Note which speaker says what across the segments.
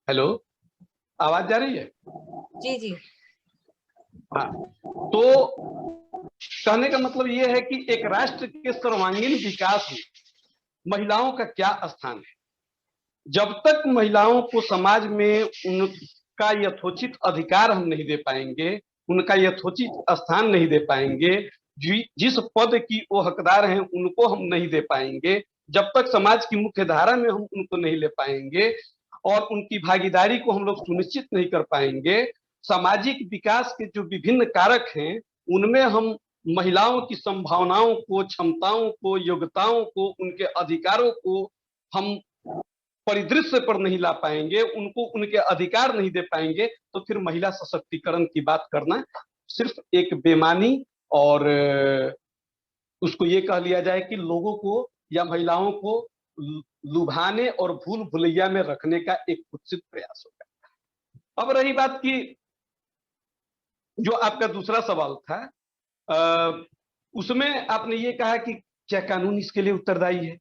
Speaker 1: Hello, आवाज जा रही है?
Speaker 2: जी जी।
Speaker 1: हाँ। तो कहने का मतलब ये है कि एक राष्ट्र के सर्वांगीण विकास में महिलाओं का क्या स्थान है। जब तक महिलाओं को समाज में उनका यथोचित अधिकार हम नहीं दे पाएंगे, उनका यथोचित स्थान नहीं दे पाएंगे, जिस पद की वो हकदार हैं उनको हम नहीं दे पाएंगे, जब तक समाज की मुख्य धारा में हम उनको नहीं ले पाएंगे और उनकी भागीदारी को हम लोग सुनिश्चित नहीं कर पाएंगे, सामाजिक विकास के जो विभिन्न कारक हैं उनमें हम महिलाओं की संभावनाओं को, क्षमताओं को, योग्यताओं को, उनके अधिकारों को हम परिदृश्य पर नहीं ला पाएंगे, उनको उनके अधिकार नहीं दे पाएंगे, तो फिर महिला सशक्तिकरण की बात करना सिर्फ एक बेमानी और उसको ये कह लिया जाए कि लोगों को या महिलाओं को लुभाने और भूल भुलैया में रखने का एक कुत्सित प्रयास होगा। अब रही बात की जो आपका दूसरा सवाल था, उसमें आपने ये कहा कि क्या कानून इसके लिए उत्तरदायी है,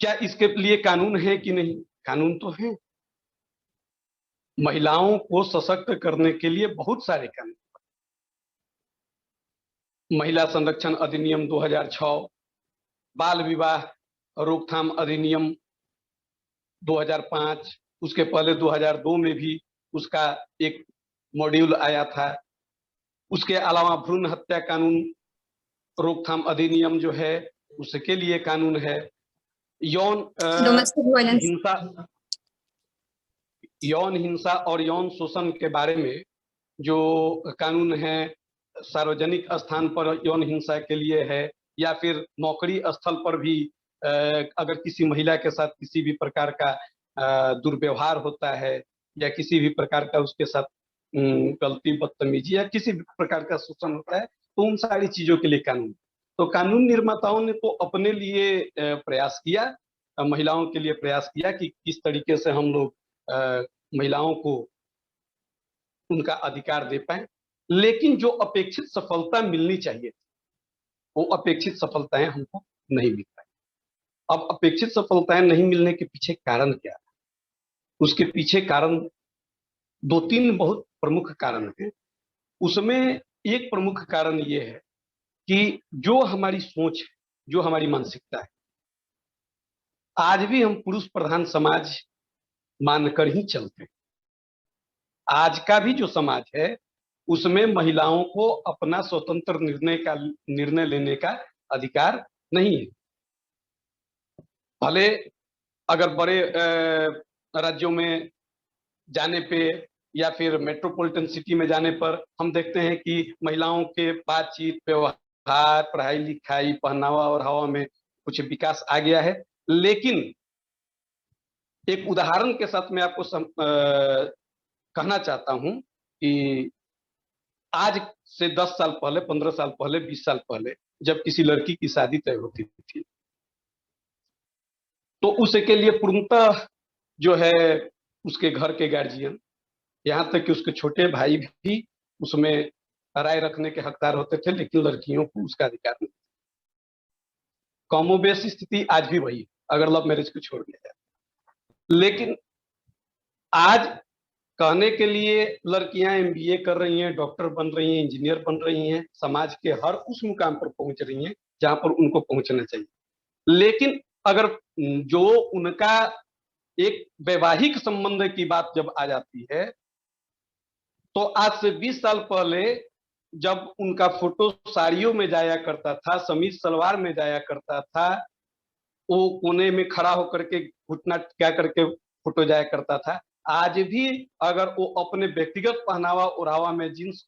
Speaker 1: क्या इसके लिए कानून है कि नहीं। कानून तो है, महिलाओं को सशक्त करने के लिए बहुत सारे कानून। महिला संरक्षण अधिनियम 2006, बाल विवाह रोकथाम अधिनियम 2005, उसके पहले 2002 में भी उसका एक मॉड्यूल आया था। उसके अलावा भ्रूण हत्या कानून रोकथाम अधिनियम जो है उसके लिए कानून है। यौन
Speaker 2: डोमेस्टिक वायलेंस,
Speaker 1: हिंसा, यौन हिंसा और यौन शोषण के बारे में जो कानून है, सार्वजनिक स्थान पर यौन हिंसा के लिए है, या फिर नौकरी स्थल पर भी अगर किसी महिला के साथ किसी भी प्रकार का दुर्व्यवहार होता है या किसी भी प्रकार का उसके साथ गलती, बदतमीजी या किसी भी प्रकार का शोषण होता है, तो उन सारी चीजों के लिए कानून। तो कानून निर्माताओं ने तो अपने लिए प्रयास किया, महिलाओं के लिए प्रयास किया कि किस तरीके से हम लोग महिलाओं को उनका अधिकार दे पाए, लेकिन जो अपेक्षित सफलता मिलनी चाहिए वो अपेक्षित सफलताएं हमको नहीं मिल पाई। अब अपेक्षित सफलताएं नहीं मिलने के पीछे कारण क्या है? उसके पीछे कारण दो तीन बहुत प्रमुख कारण हैं। उसमें एक प्रमुख कारण ये है कि जो हमारी सोच है, जो हमारी मानसिकता है, आज भी हम पुरुष प्रधान समाज मानकर ही चलते हैं। आज का भी जो समाज है उसमें महिलाओं को अपना स्वतंत्र निर्णय लेने का अधिकार नहीं है। भले अगर बड़े राज्यों में जाने पे या फिर मेट्रोपॉलिटन सिटी में जाने पर हम देखते हैं कि महिलाओं के बातचीत, व्यवहार, पढ़ाई लिखाई, पहनावा और हवा में कुछ विकास आ गया है, लेकिन एक उदाहरण के साथ मैं आपको कहना चाहता हूं कि आज से 10 साल पहले, 15 साल पहले, 20 साल पहले जब किसी लड़की की शादी तय होती थी तो उसके लिए पूर्णतः जो है उसके घर के गार्जियन, यहाँ तक कि उसके छोटे भाई भी उसमें राय रखने के हकदार होते थे, लेकिन लड़कियों को उसका अधिकार नहीं। कमोबेश स्थिति आज भी वही है अगर लव मैरिज को छोड़ दिया जाए। लेकिन आज कहने के लिए लड़कियां एमबीए कर रही हैं, डॉक्टर बन रही हैं, इंजीनियर बन रही हैं, समाज के हर उस मुकाम पर पहुंच रही हैं जहां पर उनको पहुंचना चाहिए। लेकिन अगर जो उनका एक वैवाहिक संबंध की बात जब आ जाती है तो आज से 20 साल पहले जब उनका फोटो साड़ियों में जाया करता था, समीज सलवार में जाया करता था, वो कोने में खड़ा होकर के घुटना क्या करके फोटो जाया करता था, आज भी अगर वो अपने व्यक्तिगत पहनावा ओढ़ावा में जींस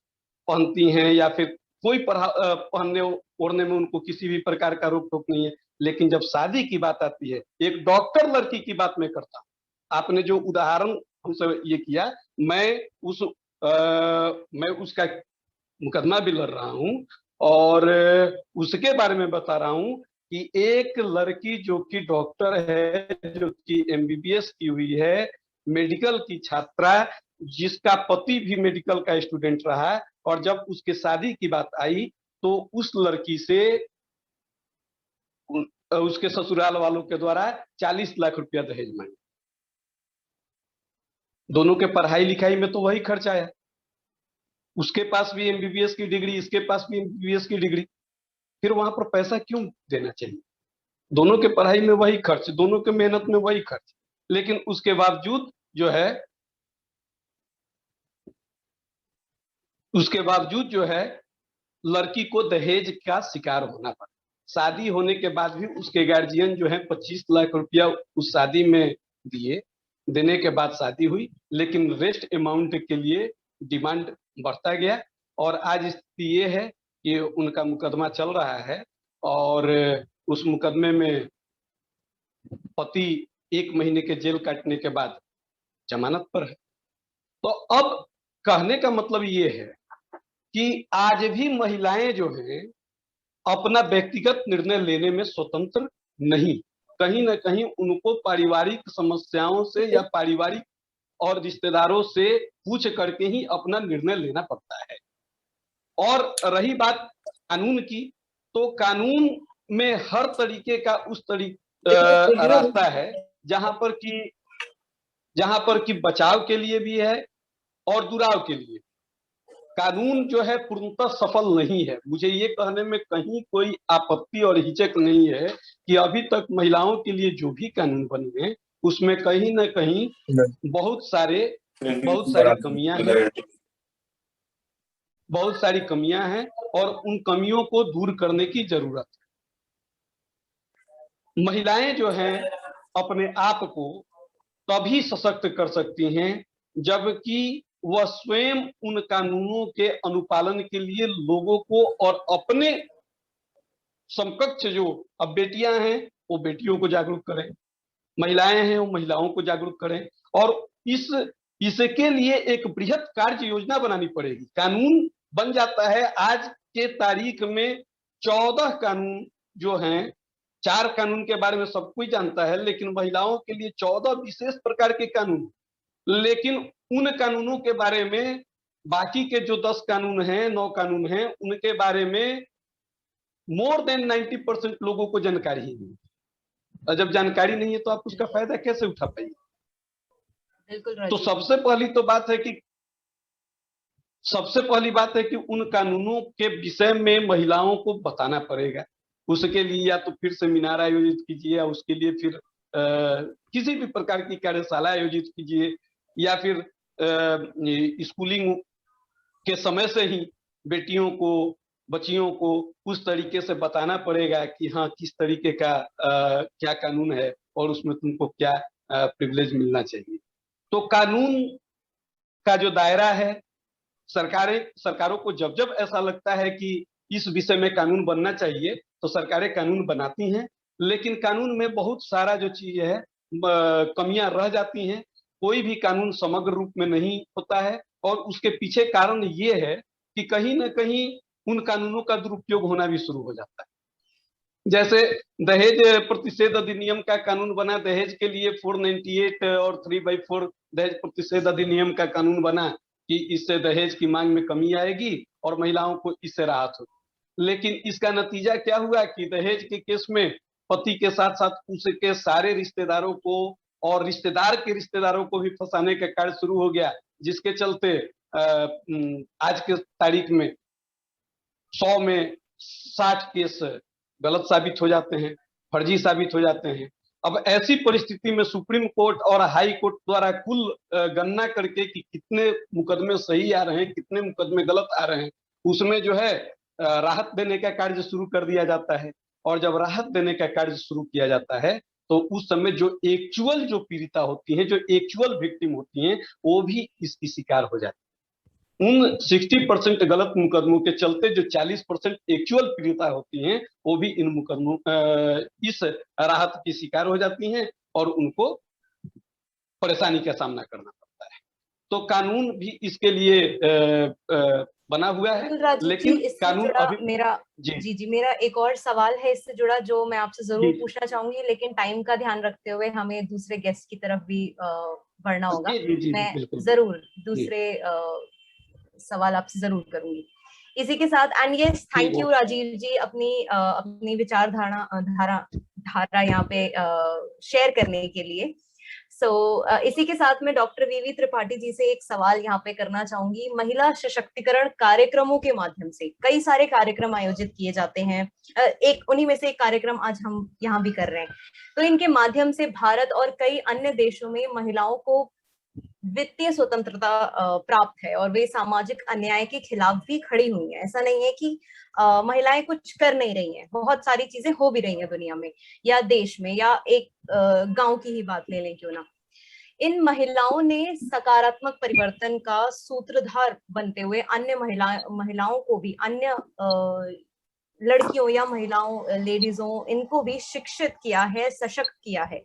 Speaker 1: पहनती हैं या फिर कोई पहनने ओढ़ने में उनको किसी भी प्रकार का रोक टोक नहीं है। लेकिन जब शादी की बात आती है, एक डॉक्टर लड़की की बात मैं करता हूँ, आपने जो उदाहरण हमसे ये किया, मैं उस मैं उसका मुकदमा भी लड़ रहा हूं और उसके बारे में बता रहा हूं कि एक लड़की जो कि डॉक्टर है, जो कि एमबीबीएस की हुई है, मेडिकल की छात्रा, जिसका पति भी मेडिकल का स्टूडेंट रहा, और जब उसके शादी की बात आई तो उस लड़की से उसके ससुराल वालों के द्वारा 40 लाख रुपया दहेज मांगे। दोनों के पढ़ाई लिखाई में तो वही खर्च आया, उसके पास भी एमबीबीएस की डिग्री, इसके पास भी एमबीबीएस की डिग्री, फिर वहां पर पैसा क्यों देना चाहिए? दोनों के पढ़ाई में वही खर्च, दोनों के मेहनत में वही खर्च, लेकिन उसके बावजूद जो है, उसके बावजूद जो है लड़की को दहेज का शिकार होना पड़ा। शादी होने के बाद भी उसके गार्जियन जो है 25 लाख रुपया उस शादी में दिए, देने के बाद शादी हुई, लेकिन रेस्ट अमाउंट के लिए डिमांड बढ़ता गया, और आज स्थिति ये है कि उनका मुकदमा चल रहा है, और उस मुकदमे में पति 1 महीने के जेल काटने के बाद जमानत पर है। तो अब कहने का मतलब ये है कि आज भी महिलाएं जो हैं अपना व्यक्तिगत निर्णय लेने में स्वतंत्र नहीं, कहीं ना कहीं उनको पारिवारिक समस्याओं से या पारिवारिक और रिश्तेदारों से पूछ करके ही अपना निर्णय लेना पड़ता है। और रही बात कानून की, तो कानून में हर तरीके का उस रास्ता है जहां पर कि बचाव के लिए भी है और दुराव के लिए। कानून जो है पूर्णतः सफल नहीं है। मुझे ये कहने में कहीं कोई आपत्ति और हिचक नहीं है कि अभी तक महिलाओं के लिए जो भी कानून बने हैं उसमें कहीं ना कहीं बहुत सारी कमियां हैं और उन कमियों को दूर करने की जरूरत है। महिलाएं जो हैं अपने आप को तभी सशक्त कर सकती हैं जबकि वह स्वयं उन कानूनों के अनुपालन के लिए लोगों को और अपने समकक्ष जो अब बेटियां हैं वो बेटियों को जागरूक करें, महिलाएं हैं वो महिलाओं को जागरूक करें, और इसके लिए एक बृहत कार्य योजना बनानी पड़ेगी। कानून बन जाता है आज के तारीख में 14 कानून जो हैं, 4 कानून के बारे में सब कोई जानता है, लेकिन महिलाओं के लिए 14 विशेष प्रकार के कानून, लेकिन उन कानूनों के बारे में बाकी के जो 10 कानून हैं, 9 कानून हैं, उनके बारे में मोर देन 90% लोगों को जानकारी ही नहीं। और जब जानकारी नहीं है तो आप उसका फायदा कैसे उठा पाएंगे?
Speaker 2: बिल्कुल।
Speaker 1: तो सबसे पहली बात है कि उन कानूनों के विषय में महिलाओं को बताना पड़ेगा। उसके लिए या तो फिर सेमिनार आयोजित कीजिए, या उसके लिए फिर किसी भी प्रकार की कार्यशाला आयोजित कीजिए, या फिर स्कूलिंग के समय से ही बेटियों को, बच्चियों को उस तरीके से बताना पड़ेगा कि हाँ किस तरीके का क्या कानून है और उसमें तुमको क्या प्रिविलेज मिलना चाहिए। तो कानून का जो दायरा है, सरकारों को जब जब ऐसा लगता है कि इस विषय में कानून बनना चाहिए तो सरकारें कानून बनाती हैं, लेकिन कानून में बहुत सारा जो चीज है कमियां रह जाती हैं। कोई भी कानून समग्र रूप में नहीं होता है, और उसके पीछे कारण ये है कि कहीं ना कहीं उन कानूनों का दुरुपयोग होना भी शुरू हो जाता है। जैसे दहेज प्रतिषेध अधिनियम का कानून बना, दहेज के लिए 498 और 3/4 दहेज प्रतिषेध अधिनियम का कानून बना कि इससे दहेज की मांग में कमी आएगी और महिलाओं को इससे राहत होगी। लेकिन इसका नतीजा क्या हुआ कि दहेज के केस में पति के साथ साथ उसके सारे रिश्तेदारों को और रिश्तेदार के रिश्तेदारों को भी फंसाने का कार्य शुरू हो गया, जिसके चलते आज के तारीख में 100 में 60 केस गलत साबित हो जाते हैं, फर्जी साबित हो जाते हैं। अब ऐसी परिस्थिति में सुप्रीम कोर्ट और हाई कोर्ट द्वारा कुल गणना करके कि कितने मुकदमे सही आ रहे हैं, कितने मुकदमे गलत आ रहे हैं, उसमें जो है राहत देने का कार्य शुरू कर दिया जाता है। और जब राहत देने का कार्य शुरू किया जाता है तो उस समय जो एक्चुअल जो पीड़िता होती हैं, जो एक्चुअल विक्टिम होती हैं, वो भी इसकी शिकार हो जाती है। उन 60% गलत मुकदमों के चलते जो 40% एक्चुअल पीड़िता होती हैं वो भी इन मुकदमों इस राहत की शिकार हो जाती हैं और उनको परेशानी का सामना करना पड़ता है। तो कानून भी इसके लिए बना हुआ है, लेकिन कानून अभी
Speaker 2: मेरा एक और सवाल है इससे जुड़ा जो मैं आपसे जरूर पूछना चाहूंगी, लेकिन टाइम का ध्यान रखते हुए हमें दूसरे गेस्ट की तरफ भी बढ़ना होगा। मैं जरूर दूसरे सवाल आपसे जरूर करूंगी इसी के साथ। And yes, thank you Rajiv ji अपनी विचारधारा यहाँ पे शेयर करने के लिए। इसी के साथ मैं डॉक्टर वीवी त्रिपाठी जी से एक सवाल यहाँ पे करना चाहूंगी। महिला सशक्तिकरण कार्यक्रमों के माध्यम से कई सारे कार्यक्रम आयोजित किए जाते हैं, एक उन्हीं में से एक कार्यक्रम आज हम यहाँ भी कर रहे हैं। तो इनके माध्यम से भारत और कई अन्य देशों में महिलाओं को वित्तीय स्वतंत्रता प्राप्त है और वे सामाजिक अन्याय के खिलाफ भी खड़ी हुई हैं। ऐसा नहीं है कि महिलाएं कुछ कर नहीं रही हैं, बहुत सारी चीजें हो भी रही हैं दुनिया में या देश में, या एक गांव की ही बात ले लें क्यों ना। इन महिलाओं ने सकारात्मक परिवर्तन का सूत्रधार बनते हुए अन्य महिलाओं को भी, अन्य लड़कियों या महिलाओं, लेडीजों, इनको भी शिक्षित किया है, सशक्त किया है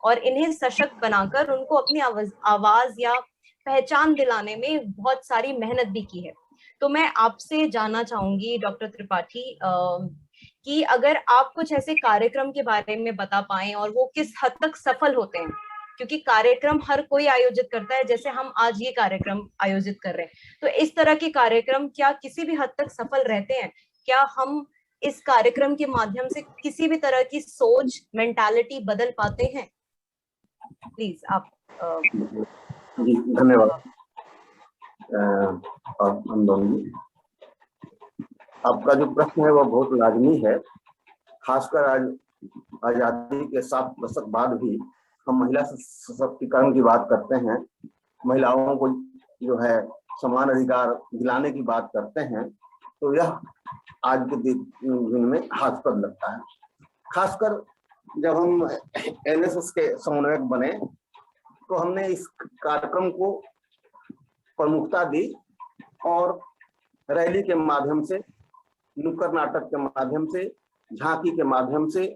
Speaker 2: और इन्हें सशक्त बनाकर उनको अपनी आवाज या पहचान दिलाने में बहुत सारी मेहनत भी की है। तो मैं आपसे जानना चाहूंगी डॉक्टर त्रिपाठी कि अगर आप कुछ ऐसे कार्यक्रम के बारे में बता पाएं और वो किस हद तक सफल होते हैं, क्योंकि कार्यक्रम हर कोई आयोजित करता है, जैसे हम आज ये कार्यक्रम आयोजित कर रहे हैं, तो इस तरह के कार्यक्रम क्या किसी भी हद तक सफल रहते हैं? क्या हम इस कार्यक्रम के माध्यम से किसी भी तरह की सोच, मेंटालिटी बदल पाते हैं? प्लीज आप।
Speaker 3: जी धन्यवाद। आपका जो प्रश्न है वो बहुत लाजमी है, खासकर आज आजादी के 7 दशक बाद भी हम महिला सशक्तिकरण की बात करते हैं, महिलाओं को जो है समान अधिकार दिलाने की बात करते हैं, तो यह आज के दिन में हास्यास्पद लगता है। खासकर जब हम एनएसएस के समन्वयक बने तो हमने इस कार्यक्रम को प्रमुखता दी और रैली के माध्यम से, नुक्कड़ नाटक के माध्यम से, झांकी के माध्यम से,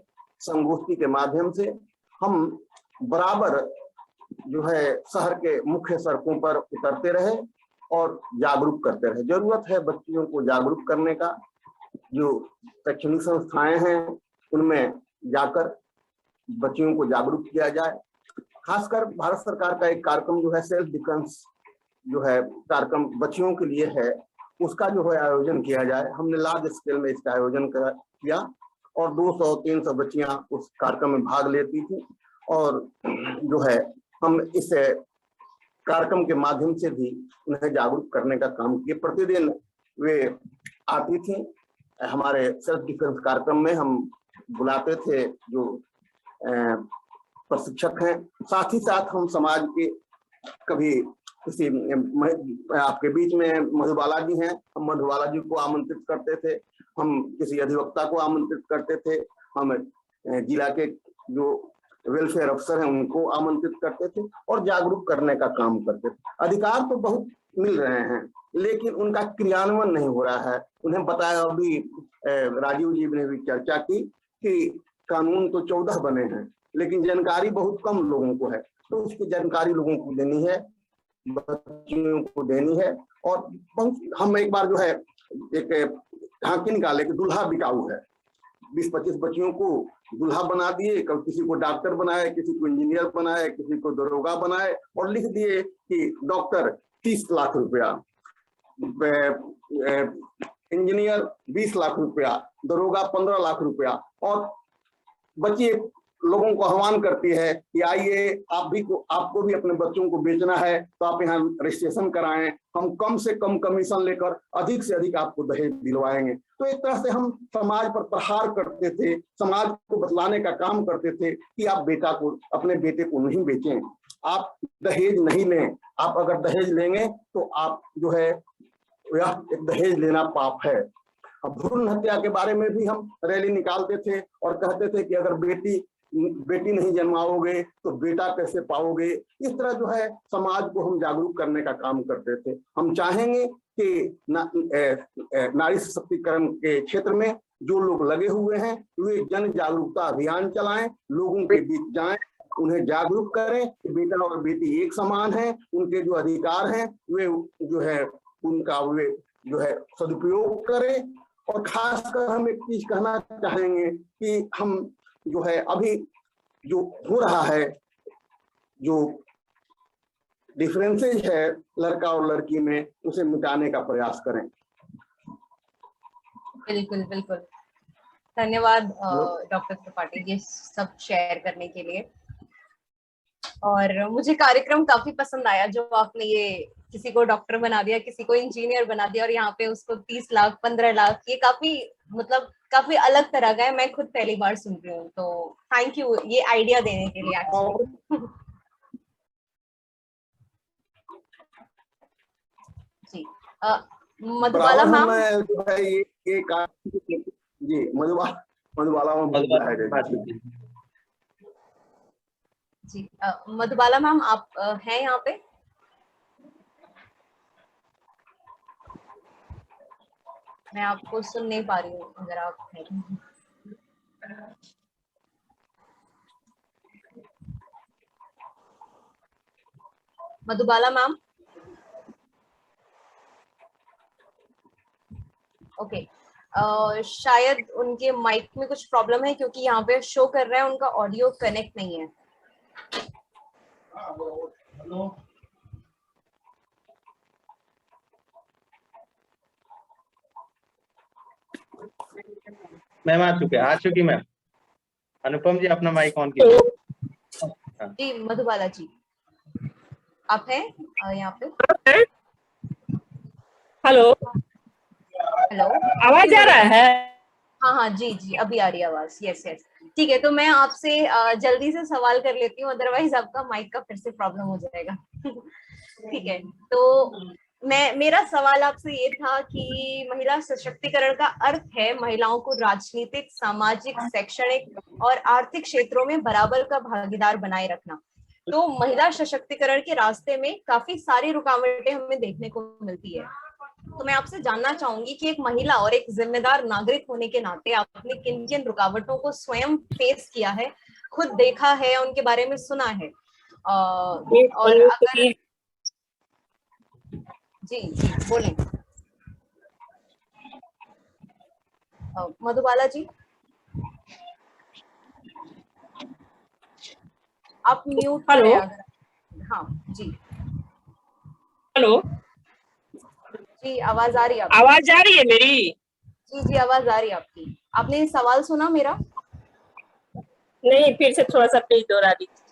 Speaker 3: संगोष्ठी के माध्यम से हम बराबर जो है शहर के मुख्य सड़कों पर उतरते रहे और जागरूक करते रहे। जरूरत है बच्चियों को जागरूक करने का, जो शैक्षणिक संस्थाएं हैं उनमें जाकर बच्चियों को जागरूक किया जाए। खासकर भारत सरकार का एक कार्यक्रम जो है सेल्फ डिफेंस जो है कार्यक्रम बच्चियों के लिए है, उसका जो है आयोजन किया जाए। हमने लार्ज स्केल में इसका आयोजन किया और 200-300 बच्चियां उस कार्यक्रम में भाग लेती थी और जो है हम इस कार्यक्रम के माध्यम से भी उन्हें जागरूक करने का काम किए। प्रतिदिन वे आती थी हमारे सेल्फ डिफेंस कार्यक्रम में, हम बुलाते थे जो प्रशिक्षक हैं, साथ ही साथ हम समाज के कभी किसी आपके बीच में मधुबाला जी हैं, हम मधुबाला जी को आमंत्रित करते थे, हम किसी अधिवक्ता को आमंत्रित करते थे, हम जिला के जो वेलफेयर अफसर हैं उनको आमंत्रित करते थे और जागरूक करने का काम करते थे। अधिकार तो बहुत मिल रहे हैं लेकिन उनका क्रियान्वयन नहीं हो रहा है। उन्हें बताया, अभी राजीव जी ने भी चर्चा की कि कानून तो 14 बने हैं लेकिन जानकारी बहुत कम लोगों को है, तो उसकी जानकारी लोगों को देनी है, बच्चियों को देनी है। और हम एक बार जो है एक झांकी निकाले कि दूल्हा बिकाऊ है, 20-25 बच्चियों को दूल्हा बना दिए, कभी किसी को डॉक्टर बनाए, किसी को इंजीनियर बनाए, किसी को दरोगा बनाए और लिख दिए कि डॉक्टर 30 लाख रुपया, इंजीनियर 20 लाख रुपया, दरोगा 15 लाख रुपया। और बच्ची लोगों को आह्वान करती है कि आइए आपको भी अपने बच्चों को बेचना है तो आप यहाँ रजिस्ट्रेशन कराएं, हम कम से कम कमीशन लेकर अधिक से अधिक आपको दहेज दिलवाएंगे। तो एक तरह से हम समाज पर प्रहार करते थे, समाज को बतलाने का काम करते थे कि आप अपने बेटे को नहीं बेचें, आप दहेज नहीं लें, आप अगर दहेज लेंगे तो आप जो है यह एक दहेज लेना पाप है। अब भ्रूण हत्या के बारे में भी हम रैली निकालते थे और कहते थे कि अगर बेटी नहीं जन्माओगे तो बेटा कैसे पाओगे। इस तरह जो है समाज को हम जागरूक करने का काम करते थे। हम चाहेंगे कि नारी सशक्तिकरण के क्षेत्र में जो लोग लगे हुए हैं वे जन जागरूकता अभियान चलाएं, लोगों के बीच जाएं, उन्हें जागरूक करें कि बेटा और बेटी एक समान है, उनके जो अधिकार हैं वे जो है उनका वे जो है सदुपयोग करें। और खासकर हम एक चीज कहना चाहेंगे कि हम जो है अभी जो हो रहा है, जो डिफरेंसेज है लड़का और लड़की में, उसे मिटाने का प्रयास करें।
Speaker 2: बिल्कुल बिल्कुल, धन्यवाद डॉक्टर त्रिपाठी ये सब शेयर करने के लिए। और मुझे कार्यक्रम काफी पसंद आया जो आपने ये किसी को डॉक्टर बना दिया, किसी को इंजीनियर बना दिया और यहाँ पे उसको 30 लाख 15 लाख, ये काफी मतलब काफी अलग तरह का है। मैं खुद पहली बार सुन रही हूँ, तो थैंक यू ये आइडिया देने के लिए एक्चुअली। जी मधुबाला मैम,
Speaker 3: जी मधुबाला
Speaker 2: जी मधुबाला मैम आप हैं यहाँ पे? मैं आपको सुन नहीं पा रही हूँ अगर आप हैं। मधुबाला मैम, ओके शायद उनके माइक में कुछ प्रॉब्लम है क्योंकि यहाँ पे शो कर रहा है उनका ऑडियो कनेक्ट नहीं है।
Speaker 4: मैम आ चुकी मैम। अनुपम जी अपना माइक ऑन कीजिए।
Speaker 2: जी मधुबाला जी आप हैं यहाँ पे?
Speaker 5: हेलो
Speaker 2: हेलो,
Speaker 5: आवाज आ रहा है?
Speaker 2: हाँ हाँ जी जी अभी आ रही है आवाज। यस यस ठीक है, तो मैं आपसे जल्दी से सवाल कर लेती हूँ, अदरवाइज आपका माइक का फिर से प्रॉब्लम हो जाएगा। ठीक है, तो मेरा सवाल आपसे ये था कि महिला सशक्तिकरण का अर्थ है महिलाओं को राजनीतिक, सामाजिक, शैक्षणिक और आर्थिक क्षेत्रों में बराबर का भागीदार बनाए रखना। तो महिला सशक्तिकरण के रास्ते में काफी सारी रुकावटें हमें देखने को मिलती है। तो मैं आपसे जानना चाहूंगी कि एक महिला और एक जिम्मेदार नागरिक होने के नाते आपने किन किन रुकावटों को स्वयं फेस किया है, खुद देखा है, उनके बारे में सुना है, और अगर जी जी बोलें। मधुबाला जी आप म्यूट करें अगर। हाँ जी
Speaker 5: हेलो
Speaker 2: जी आवाज आ रही है?
Speaker 5: आवाज आ रही है मेरी?
Speaker 2: जी जी आवाज आ रही है आपकी। आपने सवाल सुना मेरा?
Speaker 5: नहीं, फिर से थोड़ा सा प्लीज दोहरा दीजिए।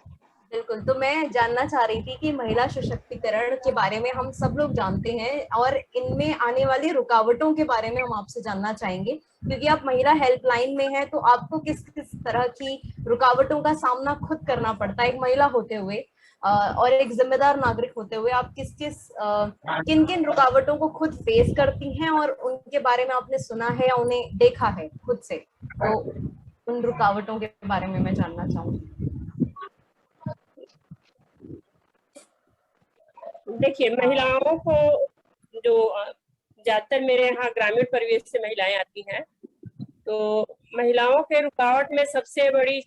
Speaker 2: बिल्कुल, तो मैं जानना चाह रही थी कि महिला सशक्तिकरण के बारे में हम सब लोग जानते हैं और इनमें आने वाली रुकावटों के बारे में हम आपसे जानना चाहेंगे, क्योंकि आप महिला हेल्पलाइन में हैं, तो आपको किस किस तरह की रुकावटों का सामना खुद करना पड़ता है एक महिला होते हुए, और एक जिम्मेदार नागरिक होते हुए आप किन किन रुकावटों को खुद फेस करती हैं और उनके बारे में आपने सुना है या उन्हें देखा है खुद से, तो उन रुकावटों के बारे में मैं जानना चाहूंगी।
Speaker 5: देखिए, महिलाओं को जो ज्यादातर मेरे यहाँ ग्रामीण परिवेश से महिलाएं आती हैं, तो महिलाओं के रुकावट में सबसे बड़ी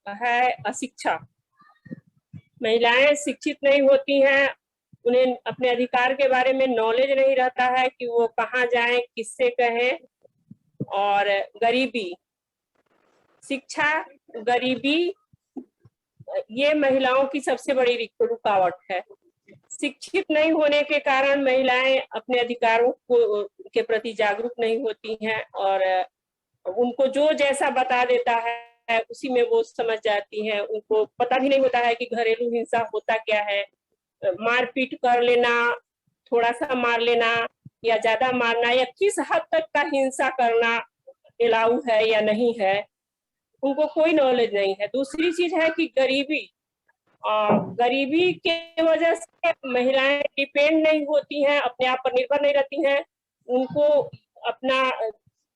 Speaker 5: है अशिक्षा। महिलाएं शिक्षित नहीं होती हैं, उन्हें अपने अधिकार के बारे में नॉलेज नहीं रहता है कि वो कहाँ जाएं, किससे कहें। और गरीबी, शिक्षा, गरीबी, ये महिलाओं की सबसे बड़ी रुकावट है। शिक्षित नहीं होने के कारण महिलाएं अपने अधिकारों को के प्रति जागरूक नहीं होती हैं और उनको जो जैसा बता देता है उसी में वो समझ जाती हैं। उनको पता भी नहीं होता है कि घरेलू हिंसा होता क्या है, मारपीट कर लेना, थोड़ा सा मार लेना या ज्यादा मारना, या किस हद तक का हिंसा करना अलाउ है या नहीं है, उनको कोई नॉलेज नहीं है। दूसरी चीज है कि गरीबी, गरीबी के वजह से महिलाएं डिपेंड नहीं होती हैं, अपने आप पर निर्भर नहीं रहती हैं। उनको अपना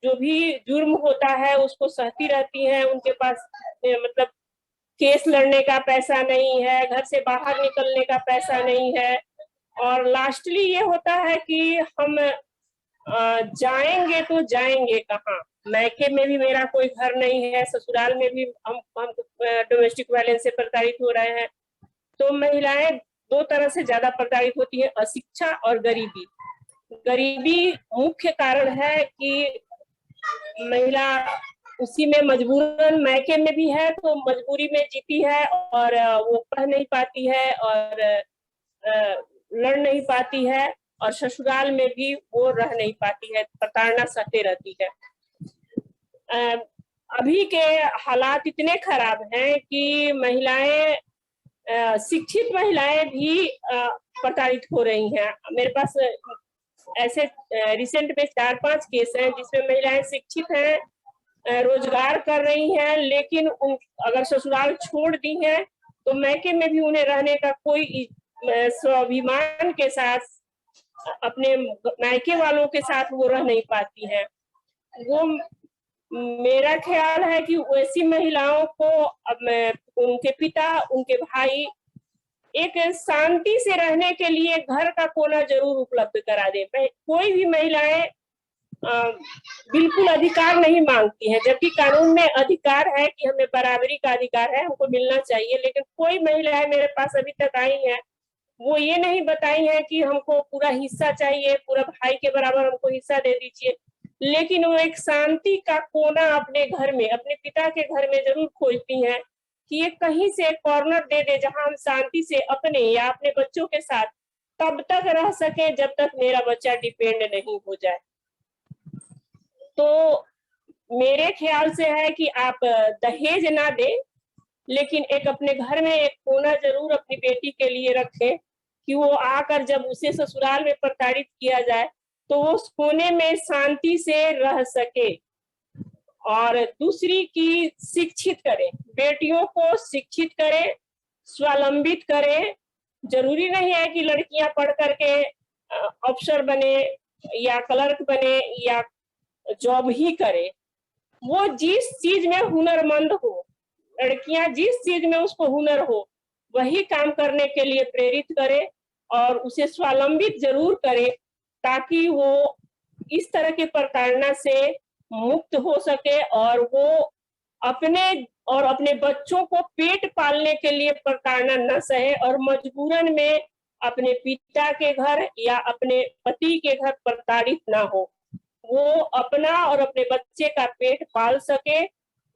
Speaker 5: जो भी जुर्म होता है उसको सहती रहती हैं। उनके पास मतलब केस लड़ने का पैसा नहीं है, घर से बाहर निकलने का पैसा नहीं है, और लास्टली ये होता है कि हम जाएंगे तो जाएंगे कहाँ। मैके में भी मेरा कोई घर नहीं है, ससुराल में भी हम डोमेस्टिक वायलेंस से प्रताड़ित हो रहे हैं। तो महिलाएं दो तरह से ज्यादा प्रताड़ित होती है, अशिक्षा और गरीबी। गरीबी मुख्य कारण है कि महिला उसी में मजबूरन, मैके में भी है तो मजबूरी में जीती है और वो पढ़ नहीं पाती है और लड़ नहीं पाती है, और ससुराल में भी वो रह नहीं पाती है, प्रताड़ना सहते रहती है। अभी के हालात इतने खराब हैं कि महिलाएं शिक्षित महिलाएं भी प्रताड़ित हो रही हैं। मेरे पास ऐसे रिसेंट में 4-5 केस हैं जिसमें महिलाएं शिक्षित हैं, रोजगार कर रही हैं, लेकिन अगर ससुराल छोड़ दी हैं तो मैके में भी उन्हें रहने का कोई स्वाभिमान के साथ अपने मायके वालों के साथ वो रह नहीं पाती हैं। वो मेरा ख्याल है कि वैसी महिलाओं को उनके पिता, उनके भाई एक शांति से रहने के लिए घर का कोना जरूर उपलब्ध करा दे। कोई भी महिलाएं बिल्कुल अधिकार नहीं मांगती हैं, जबकि कानून में अधिकार है कि हमें बराबरी का अधिकार है, हमको मिलना चाहिए। लेकिन कोई महिलाएं मेरे पास अभी तक आई हैं, वो ये नहीं बताई है कि हमको पूरा हिस्सा चाहिए, पूरा भाई के बराबर हमको हिस्सा दे दीजिए, लेकिन वो एक शांति का कोना अपने घर में, अपने पिता के घर में जरूर खोजती हैं कि ये कहीं से एक कॉर्नर दे दे जहां हम शांति से अपने या अपने बच्चों के साथ तब तक रह सके जब तक मेरा बच्चा डिपेंड नहीं हो जाए। तो मेरे ख्याल से है कि आप दहेज ना दे, लेकिन एक अपने घर में एक कोना जरूर अपनी बेटी के लिए रखें कि वो आकर जब उसे ससुराल में प्रताड़ित किया जाए तो वो उस कोने में शांति से रह सके। और दूसरी की शिक्षित करें, बेटियों को शिक्षित करें, स्वावलंबित करें। जरूरी नहीं है कि लड़कियां पढ़ करके अफसर बने या क्लर्क बने या जॉब ही करे। वो जिस चीज में हुनरमंद हो, लड़कियां जिस चीज में उसको हुनर हो वही काम करने के लिए प्रेरित करे और उसे स्वावलंबित जरूर करे, ताकि वो इस तरह के प्रताड़ना से मुक्त हो सके और वो अपने और अपने बच्चों को पेट पालने के लिए प्रताड़ना न सहे और मजबूरन में अपने पिता के घर या अपने पति के घर प्रताड़ित ना हो। वो अपना और अपने बच्चे का पेट पाल सके,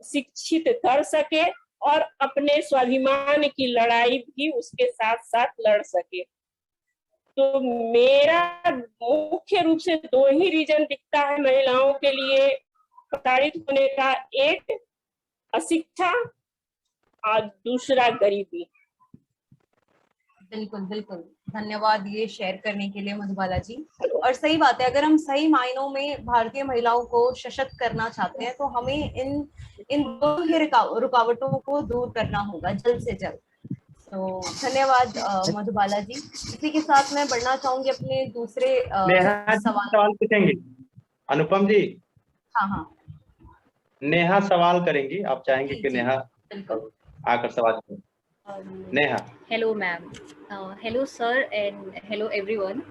Speaker 5: शिक्षित कर सके और अपने स्वाभिमान की लड़ाई भी उसके साथ साथ लड़ सके। तो मेरा मुख्य रूप से 2 ही रीजन दिखता है महिलाओं के लिए प्रताड़ित होने का, एक अशिक्षा और दूसरा गरीबी।
Speaker 2: बिल्कुल बिल्कुल, धन्यवाद ये शेयर करने के लिए मधुबाला जी। और सही बात है, अगर हम सही मायनों में भारतीय महिलाओं को सशक्त करना चाहते हैं तो हमें इन दोनों ही रुकावटों को दूर करना होगा जल्द से जल्द। तो धन्यवाद मधुबाला जी। इसी के साथ मैं बढ़ना चाहूंगी अपने दूसरे
Speaker 4: सवाल पूछेंगे अनुपम जी।
Speaker 2: हाँ,
Speaker 4: नेहा सवाल करेंगी, आप चाहेंगे कि नेहा आकर सवाल करें? Neha.
Speaker 6: Hello ma'am, hello sir and hello everyone.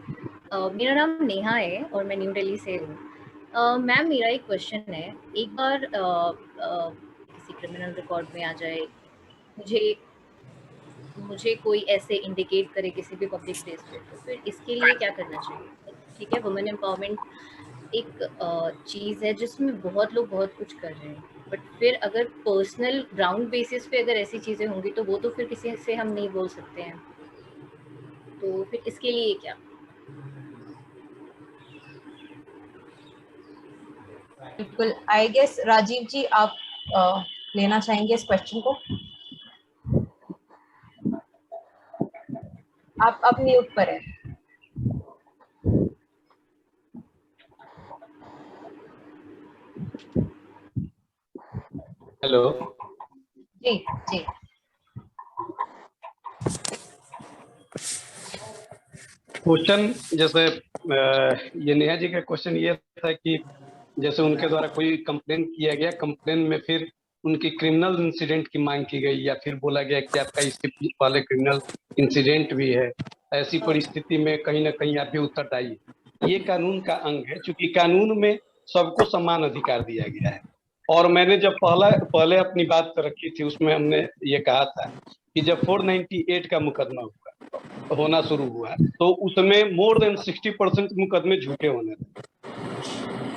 Speaker 6: मेरा नाम नेहा है और मैं न्यू दिल्ली से हूँ। मैम मेरा एक क्वेश्चन है, एक बार किसी क्रिमिनल रिकॉर्ड में आ जाए, मुझे कोई ऐसे इंडिकेट करे किसी भी पब्लिक प्लेस पे, तो फिर इसके लिए क्या करना चाहिए? ठीक है, वुमेन एम्पावरमेंट एक चीज़ है जिसमें बहुत लोग बहुत कुछ कर रहे हैं, बट फिर अगर पर्सनल ग्राउंड बेसिस पे अगर ऐसी चीज़ें होंगी तो वो तो फिर किसी से हम नहीं बोल सकते हैं, तो फिर इसके लिए क्या?
Speaker 2: बिल्कुल, आई गेस राजीव जी आप लेना चाहेंगे इस क्वेश्चन को? आप म्यूट पर हैं।
Speaker 1: हेलो
Speaker 2: जी जी।
Speaker 1: क्वेश्चन जैसे ये नेहा जी का क्वेश्चन ये था कि जैसे उनके द्वारा कोई कंप्लेन किया गया, कंप्लेन में फिर उनकी क्रिमिनल इंसिडेंट की मांग की गई या फिर बोला गया कि आपका इसके पहले क्रिमिनल इंसिडेंट भी है, ऐसी परिस्थिति में कहीं ना कहीं आप भी उत्तरदायी है। ये कानून का अंग है, क्योंकि कानून में सबको समान अधिकार दिया गया है। और मैंने जब पहले अपनी बात रखी थी उसमें हमने ये कहा था कि जब 498 का मुकदमा होना शुरू हुआ तो उसमें मोर देन 60% मुकदमे झूठे होने थे।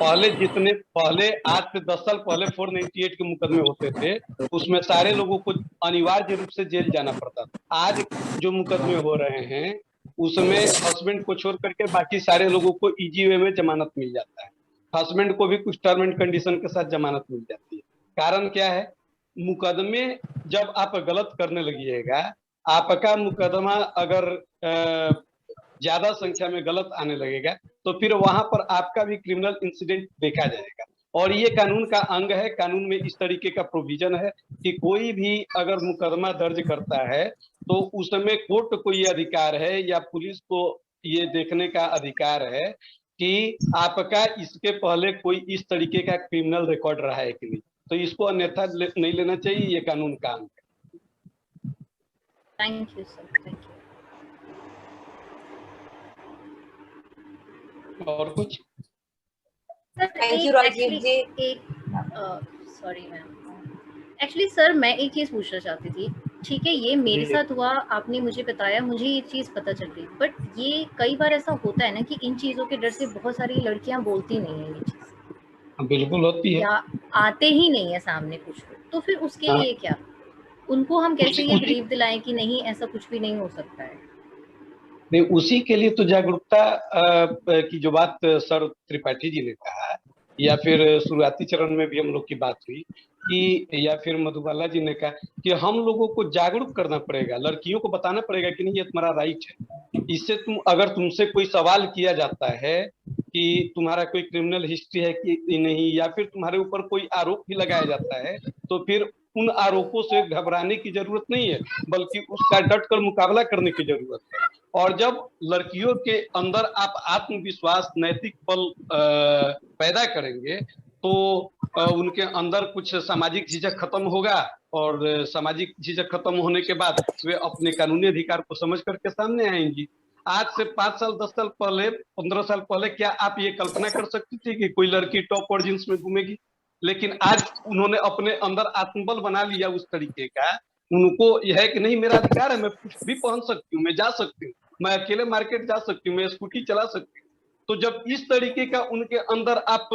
Speaker 1: पहले आज से 10 साल पहले 498 के मुकदमे होते थे, उसमें सारे लोगों को अनिवार्य रूप से जेल जाना पड़ता था। आज जो मुकदमे हो रहे हैं उसमें हस्बैंड को छोड़ करके बाकी सारे लोगों को इजी वे में जमानत मिल जाता है। हस्बैंड को भी कुछ टर्म एंड कंडीशन के साथ जमानत मिल जाती है। कारण क्या है? मुकदमे जब आप गलत करने लगिएगा आपका मुकदमा अगर ज्यादा संख्या में गलत आने लगेगा तो फिर वहां पर आपका भी क्रिमिनल इंसिडेंट देखा जाएगा। और ये कानून का अंग है, कानून में इस तरीके का प्रोविजन है कि कोई भी अगर मुकदमा दर्ज करता है तो उसमें कोर्ट को ये अधिकार है या पुलिस को ये देखने का अधिकार है कि आपका इसके पहले कोई इस तरीके का क्रिमिनल रिकॉर्ड रहा है कि नहीं। तो इसको अन्यथा नहीं लेना चाहिए, ये कानून का अंग है।
Speaker 6: Thank you sir, thank you.
Speaker 1: और कुछ?
Speaker 2: Thank you Rajiv ji.
Speaker 6: Sorry ma'am, actually sir मैं एक चीज पूछना चाहती थी। ठीक है, ये मेरे साथ हुआ, आपने मुझे बताया, मुझे ये चीज पता चल गई, बट ये कई बार ऐसा होता है ना कि इन चीजों के डर से बहुत सारी लड़कियां बोलती नहीं है ये चीज।
Speaker 1: बिल्कुल होती है,
Speaker 6: या आते ही नहीं है सामने कुछ लोग, तो फिर उसके लिए क्या, उनको हम कैसे ये बिलीव दिलाएं कि नहीं ऐसा कुछ भी नहीं हो सकता है?
Speaker 1: नहीं, उसी के लिए तो जागरूकता की जो बात सर त्रिपाठी जी ने कहा, या फिर शुरुआती चरण में भी हम लोग की बात हुई कि, या फिर मधुबाला जी ने कहा कि हम लोगों को जागरूक करना पड़ेगा, लड़कियों को बताना पड़ेगा कि नहीं ये तुम्हारा राइट है। इससे अगर तुमसे कोई सवाल किया जाता है कि तुम्हारा कोई क्रिमिनल हिस्ट्री है कि नहीं, या फिर तुम्हारे ऊपर कोई आरोप भी लगाया जाता है, तो फिर उन आरोपों से घबराने की जरूरत नहीं है, बल्कि उसका डटकर मुकाबला करने की जरूरत है। और जब लड़कियों के अंदर आप आत्मविश्वास, नैतिक बल पैदा करेंगे तो उनके अंदर कुछ सामाजिक झिझक खत्म होगा, और सामाजिक झिझक खत्म होने के बाद वे अपने कानूनी अधिकार को समझ करके सामने आएंगी। आज से 5 साल, 10 साल पहले, 15 साल पहले क्या आप ये कल्पना कर सकती थी कि कोई लड़की टॉप और जींस में घूमेगी? लेकिन आज उन्होंने अपने अंदर आत्मबल बना लिया उस तरीके का, उनको यह है कि नहीं मेरा अधिकार है, मैं कुछ भी पहन सकती हूँ, मैं जा सकती हूँ, मैं अकेले मार्केट जा सकती हूँ, मैं स्कूटी चला सकती हूँ। तो जब इस तरीके का उनके अंदर आप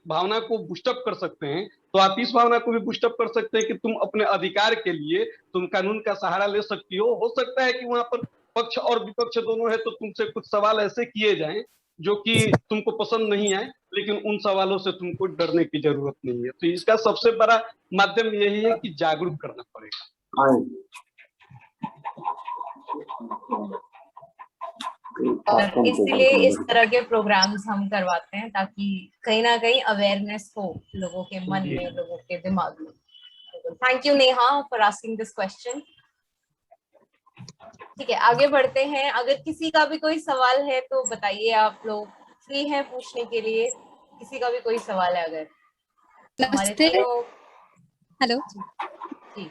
Speaker 1: भावना को बूस्टअप कर सकते हैं, तो आप इस भावना को भी बूस्टअप कर सकते हैं कि तुम अपने अधिकार के लिए तुम कानून का सहारा ले सकती हो सकता है कि वहां पर पक्ष और विपक्ष दोनों है, तो तुमसे कुछ सवाल ऐसे किए जाएं जो कि तुमको पसंद नहीं आए, लेकिन उन सवालों से तुमको डरने की जरूरत नहीं है। तो इसका सबसे बड़ा माध्यम यही है कि जागरूक करना पड़ेगा।
Speaker 2: और इसलिए इस तरह के प्रोग्राम्स हम करवाते हैं ताकि कहीं ना कहीं अवेयरनेस हो लोगों के मन में, लोगों के दिमाग में। Thank you Neha for asking this question. ठीक है, आगे बढ़ते हैं। अगर किसी का भी कोई सवाल है तो बताइए, आप लोग फ्री हैं पूछने के लिए। किसी का भी कोई सवाल है अगर?
Speaker 7: नमस्ते। हेलो
Speaker 2: जी,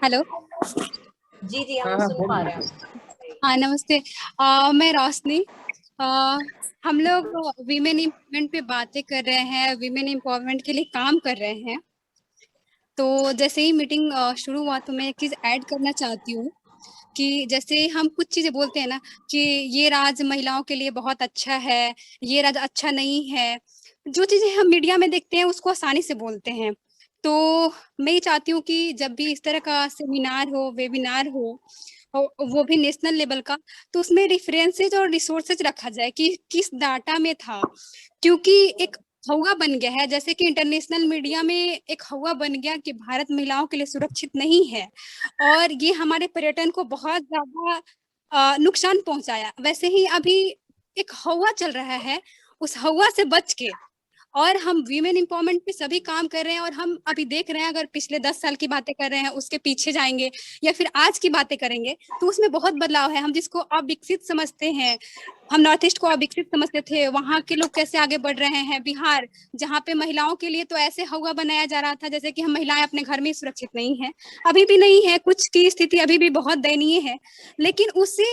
Speaker 7: हेलो
Speaker 2: जी जी हम सुन पा रहे हैं।
Speaker 7: हाँ नमस्ते, मैं रोशनी। हम लोग वीमेन एम्पावरमेंट पे बातें कर रहे हैं, वीमेन एम्पावरमेंट के लिए काम कर रहे हैं। तो जैसे ही मीटिंग शुरू हुआ तो मैं एक चीज ऐड करना चाहती हूँ कि जैसे हम कुछ चीजें बोलते हैं ना कि ये राज महिलाओं के लिए बहुत अच्छा है, ये राज अच्छा नहीं है, जो चीजें हम मीडिया में देखते हैं उसको आसानी से बोलते हैं। तो मैं ये चाहती हूँ कि जब भी इस तरह का सेमिनार हो, वेबिनार हो, वो भी नेशनल लेवल का, तो उसमें रेफरेंसेज और रिसोर्सेज रखा जाए कि किस डाटा में था, क्योंकि एक हवा बन गया है, जैसे कि इंटरनेशनल मीडिया में एक हवा बन गया कि भारत महिलाओं के लिए सुरक्षित नहीं है, और ये हमारे पर्यटन को बहुत ज्यादा नुकसान पहुंचाया। वैसे ही अभी एक हवा चल रहा है, उस हवा से बच के, और हम वीमेन एम्पावरमेंट पे सभी काम कर रहे हैं, और हम अभी देख रहे हैं अगर पिछले 10 साल की बातें कर रहे हैं, उसके पीछे जाएंगे या फिर आज की बातें करेंगे तो उसमें बहुत बदलाव है। हम जिसको अविकसित समझते हैं, हम नॉर्थ ईस्ट को अविकसित समझते थे, वहां के लोग कैसे आगे बढ़ रहे हैं। बिहार, जहाँ पे महिलाओं के लिए तो ऐसे हवा बनाया जा रहा था जैसे कि हम महिलाएं अपने घर में सुरक्षित नहीं है, अभी भी नहीं है, कुछ की स्थिति अभी भी बहुत दयनीय है, लेकिन उससे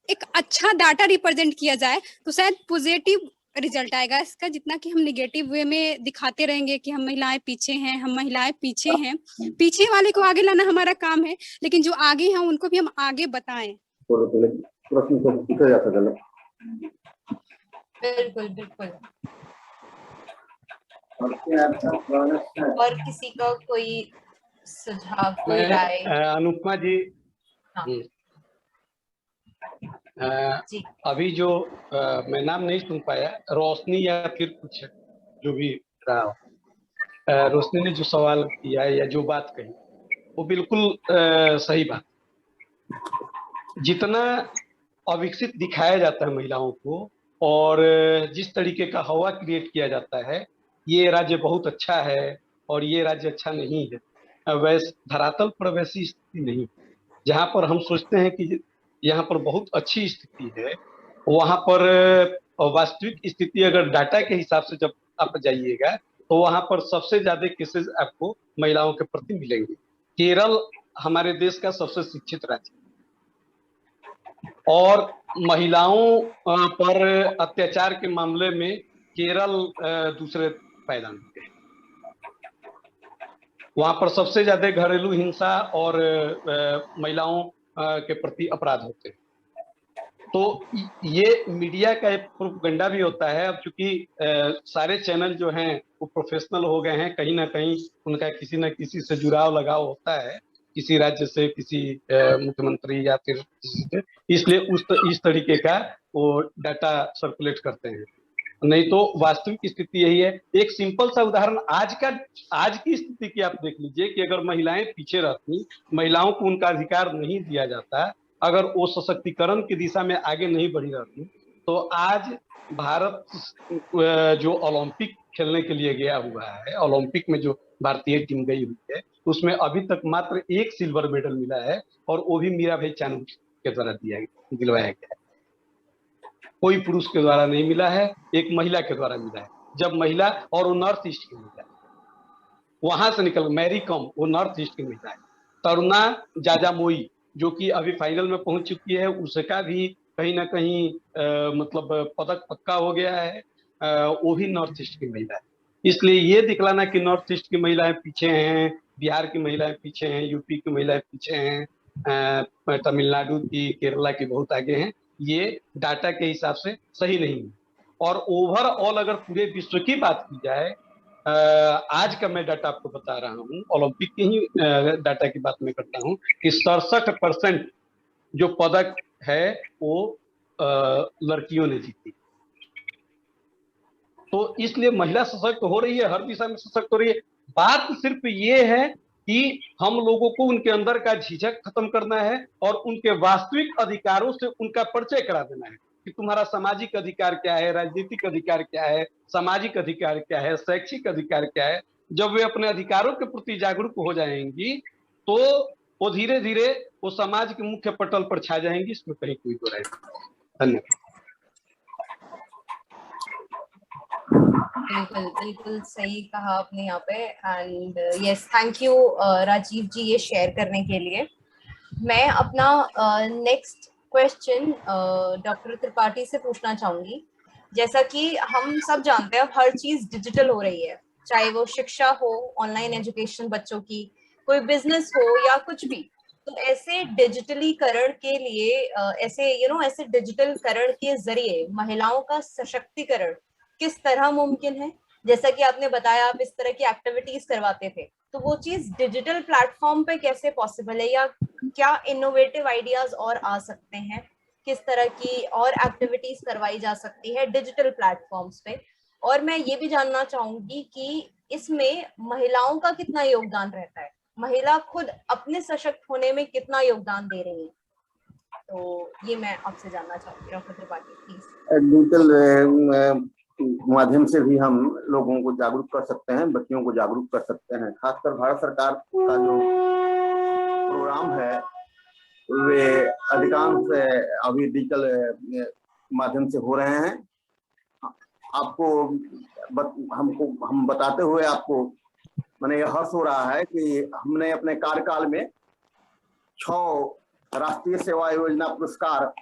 Speaker 7: एक अच्छा डाटा रिप्रेजेंट किया जाए तो शायद पॉजिटिव रिजल्ट आएगा इसका। जितना कि हम निगेटिव वे में दिखाते रहेंगे कि हम महिलाएं पीछे हैं, हम महिलाएं पीछे हैं, पीछे वाले को आगे लाना हमारा काम है, लेकिन जो आगे हैं उनको भी हम आगे बताएं।
Speaker 2: बिल्कुल बिल्कुल। और किसी का कोई सुझाव, कोई राय?
Speaker 1: अनुपमा जी,
Speaker 2: हाँ।
Speaker 1: अभी जो मैं नाम नहीं सुन पाया, रोशनी या फिर कुछ जो भी रहा, रोशनी ने जो सवाल किया या जो बात कही वो बिल्कुल सही बात। जितना अविकसित दिखाया जाता है महिलाओं को और जिस तरीके का हवा क्रिएट किया जाता है, ये राज्य बहुत अच्छा है और ये राज्य अच्छा नहीं है, वैसे धरातल पर वैसी स्थिति नहीं। जहां पर हम सोचते हैं कि यहाँ पर बहुत अच्छी स्थिति है, वहां पर वास्तविक स्थिति अगर डाटा के हिसाब से जब आप जाइएगा तो वहां पर सबसे ज्यादा केसेस आपको महिलाओं के प्रति मिलेंगे। केरल हमारे देश का सबसे शिक्षित राज्य और महिलाओं पर अत्याचार के मामले में केरल दूसरे पायदान पे है। वहां पर सबसे ज्यादा घरेलू हिंसा और महिलाओं के प्रति अपराध होते हैं। तो ये मीडिया का एक प्रोपेगेंडा भी होता है। अब चूंकि सारे चैनल जो हैं वो प्रोफेशनल हो गए हैं, कहीं ना कहीं उनका किसी न किसी से जुड़ाव लगाव होता है, किसी राज्य से, किसी मुख्यमंत्री या फिर किसी से, इसलिए इस तरीके का वो डाटा सर्कुलेट करते हैं। नहीं तो वास्तविक स्थिति यही है। एक सिंपल सा उदाहरण आज की स्थिति की आप देख लीजिए कि अगर महिलाएं पीछे रहती, महिलाओं को उनका अधिकार नहीं दिया जाता, अगर वो सशक्तिकरण की दिशा में आगे नहीं बढ़ी रहती, तो आज भारत जो ओलंपिक खेलने के लिए गया हुआ है, ओलंपिक में जो भारतीय टीम गई हुई है, उसमें अभी तक मात्र 1 सिल्वर मेडल मिला है और वो भी मीराबाई चानू के द्वारा दिलवाया गया है। कोई पुरुष के द्वारा नहीं मिला है, एक महिला के द्वारा मिला है। जब महिला, और वो नॉर्थ ईस्ट की महिला है, वहां से निकल मैरी कॉम, वो नॉर्थ ईस्ट की महिला है। तरुणा जाजामोई जो कि अभी फाइनल में पहुंच चुकी है, उसका भी कहीं ना कहीं मतलब पदक पक्का हो गया है, वो भी नॉर्थ ईस्ट की महिला है। इसलिए ये दिखलाना कि नॉर्थ ईस्ट की महिलाएं पीछे हैं, बिहार की महिलाएं पीछे हैं, यूपी की महिलाएं पीछे हैं, तमिलनाडु की, केरला की बहुत आगे हैं, ये डाटा के हिसाब से सही नहीं है। और ओवरऑल अगर पूरे विश्व की बात की जाए, आज का मैं डाटा आपको बता रहा हूँ, ओलंपिक के ही डाटा की बात मैं करता हूँ कि 67% जो पदक है वो लड़कियों ने जीती। तो इसलिए महिला सशक्त हो रही है, हर दिशा में सशक्त हो रही है। बात सिर्फ ये है कि हम लोगों को उनके अंदर का झिझक खत्म करना है और उनके वास्तविक अधिकारों से उनका परिचय करा देना है कि तुम्हारा सामाजिक अधिकार क्या है, राजनीतिक अधिकार क्या है, सामाजिक अधिकार क्या है, शैक्षिक अधिकार क्या है। जब वे अपने अधिकारों के प्रति जागरूक हो जाएंगी तो वो धीरे धीरे वो समाज के मुख्य पटल पर छा जाएंगी, इसमें कहीं कोई दो राय नहीं। धन्यवाद।
Speaker 2: बिल्कुल बिल्कुल सही कहा आपने यहाँ पे। And yes, thank you Rajiv ji ये शेयर करने के लिए। मैं अपना नेक्स्ट क्वेश्चन डॉक्टर त्रिपाठी से पूछना चाहूंगी। जैसा कि हम सब जानते हैं अब हर चीज डिजिटल हो रही है, चाहे वो शिक्षा हो, ऑनलाइन एजुकेशन बच्चों की, कोई बिजनेस हो या कुछ भी। तो ऐसे डिजिटलीकरण के लिए ऐसे डिजिटलकरण के जरिए महिलाओं का सशक्तिकरण किस तरह मुमकिन है? जैसा कि आपने बताया आप इस तरह की एक्टिविटीज करवाते थे, तो वो चीज डिजिटल प्लेटफॉर्म पे कैसे पॉसिबल है, या क्या इनोवेटिव आइडियाज और आ सकते हैं? किस तरह की और एक्टिविटीज करवाई जा सकती है डिजिटल प्लेटफॉर्म्स पे? और मैं ये भी जानना चाहूंगी कि इसमें महिलाओं का कितना योगदान रहता है, महिला खुद अपने सशक्त होने में कितना योगदान दे रही है? तो ये मैं आपसे जानना चाहूंगी डॉक्टर त्रिपाठी प्लीज।
Speaker 3: डिजिटल माध्यम से भी हम लोगों को जागरूक कर सकते हैं, बच्चियों को जागरूक कर सकते हैं। खासकर भारत सरकार का जो प्रोग्राम है वे अधिकांश अभी डिजिटल माध्यम से हो रहे हैं। आपको हम बताते हुए आपको मैंने यह हर्ष हो रहा है कि हमने अपने कार्यकाल में 6 राष्ट्रीय सेवा योजना पुरस्कार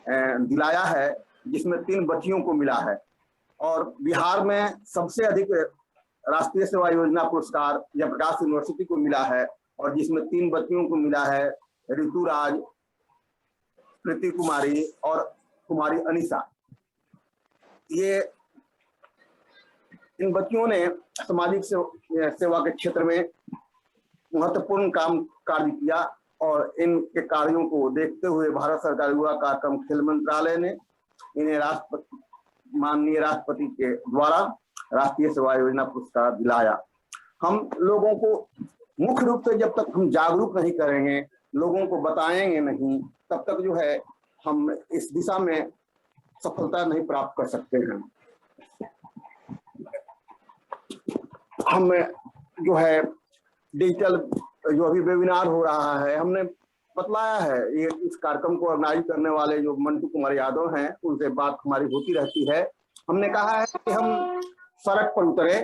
Speaker 3: दिलाया है, जिसमें 3 बच्चियों को मिला है। और बिहार में सबसे अधिक राष्ट्रीय सेवा योजना पुरस्कार जयप्रकाश यूनिवर्सिटी को मिला है, और जिसमें 3 बच्चियों को मिला है, ऋतुराज, प्रीति कुमारी और कुमारी अनीसा। ये इन बच्चियों ने सामाजिक सेवा के क्षेत्र में महत्वपूर्ण कार्य किया, और इनके कार्यों को देखते हुए भारत सरकार युवा कार्यक्रम खेल मंत्रालय ने इन्हें माननीय राष्ट्रपति के द्वारा राष्ट्रीय सेवा योजना पुरस्कार दिलाया। हम लोगों को मुख्य रूप से जब तक हम जागरूक नहीं करेंगे, लोगों को बताएंगे नहीं, तब तक जो है हम इस दिशा में सफलता नहीं प्राप्त कर सकते हैं। हम जो है डिजिटल जो अभी वेबिनार हो रहा है, हमने बतलाया है, ये इस कार्यक्रम को ऑर्गेनाइज करने वाले जो मंटू कुमार यादव हैं, उनसे बात हमारी होती रहती है। हमने कहा है कि हम सड़क पर उतरे,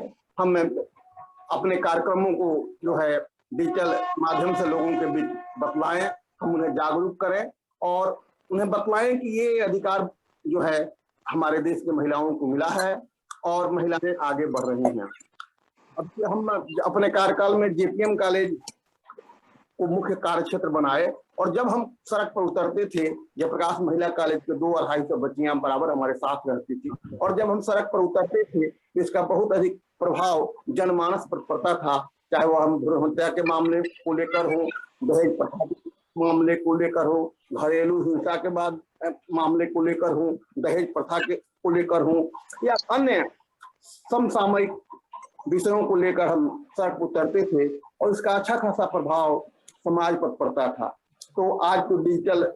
Speaker 3: हम अपने कार्यक्रमों को जो है डिजिटल माध्यम से लोगों के बीच बतलाएं, हम उन्हें जागरूक करें और उन्हें बतलाएं कि ये अधिकार जो है हमारे देश की महिलाओं को मिला है और महिलाएं आगे बढ़ रही हैं। अब हम अपने कार्यकाल में जेपीएम कॉलेज को मुख्य कार्य क्षेत्र बनाए और जब हम सड़क पर उतरते थे, जयप्रकाश महिला कॉलेज के 200-250 बच्चियां बराबर हमारे साथ रहती थी और जब हम सड़क पर उतरते थे तो इसका बहुत अधिक प्रभाव जनमानस पर पड़ता था, चाहे वो हम भ्रूण हत्या के मामले को लेकर हो, दहेज प्रथा के मामले को लेकर हो, घरेलू हिंसा के बाद मामले को लेकर हो, दहेज प्रथा के को लेकर हो या अन्य समसामयिक विषयों को लेकर हम सड़क पर उतरते थे और इसका अच्छा खासा प्रभाव समाज पर पड़ता था। तो आज तो डिजिटल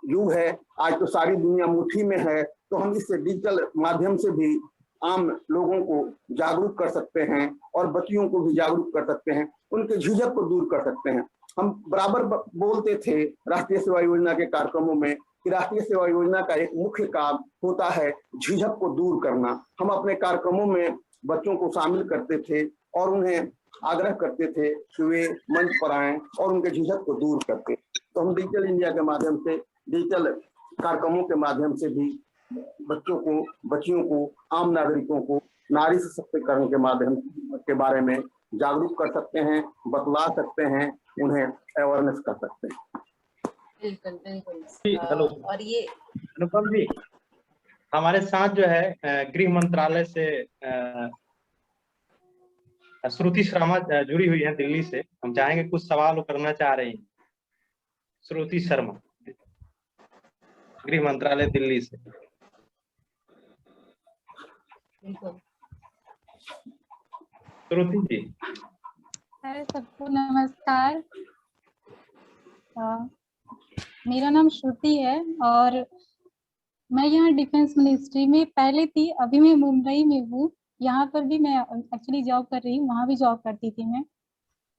Speaker 3: युग है, आज तो सारी दुनिया मुट्ठी में है, तो हम इस डिजिटल माध्यम से भी आम लोगों को जागरूक कर सकते हैं और बच्चियों को भी जागरूक कर सकते हैं, उनके झिझक को दूर कर सकते हैं। हम बराबर बोलते थे राष्ट्रीय सेवा योजना के कार्यक्रमों में कि राष्ट्रीय सेवा योजना का एक मुख्य काम होता है झिझक को दूर करना। हम अपने कार्यक्रमों में बच्चों को शामिल करते थे और उन्हें आग्रह करते थे कि वे मंच पर आएं और उनके झिझक को दूर करते। तो हम डिजिटल इंडिया के माध्यम से, डिजिटल कार्यक्रमों के माध्यम से भी बच्चों को, बच्चियों को, आम नागरिकों को नारी सशक्तिकरण के माध्यम के बारे में जागरूक कर सकते हैं, बतला सकते हैं, उन्हें अवेयरनेस कर सकते हैं।
Speaker 2: बिल्कुल बिल्कुल।
Speaker 4: हेलो
Speaker 2: और ये
Speaker 4: अनुपम जी, हमारे साथ जो है गृह मंत्रालय से श्रुति शर्मा जुड़ी हुई है दिल्ली से। हम चाहेंगे कुछ सवाल वो करना चाह रही हैं। श्रुति शर्मा, गृह मंत्रालय दिल्ली से। श्रुति जी।
Speaker 8: सबको नमस्कार। मेरा नाम श्रुति है और मैं यहाँ डिफेंस मिनिस्ट्री में पहले थी, अभी मैं मुंबई में हूँ। यहाँ पर भी मैं एक्चुअली जॉब कर रही हूँ, वहाँ भी जॉब करती थी मैं।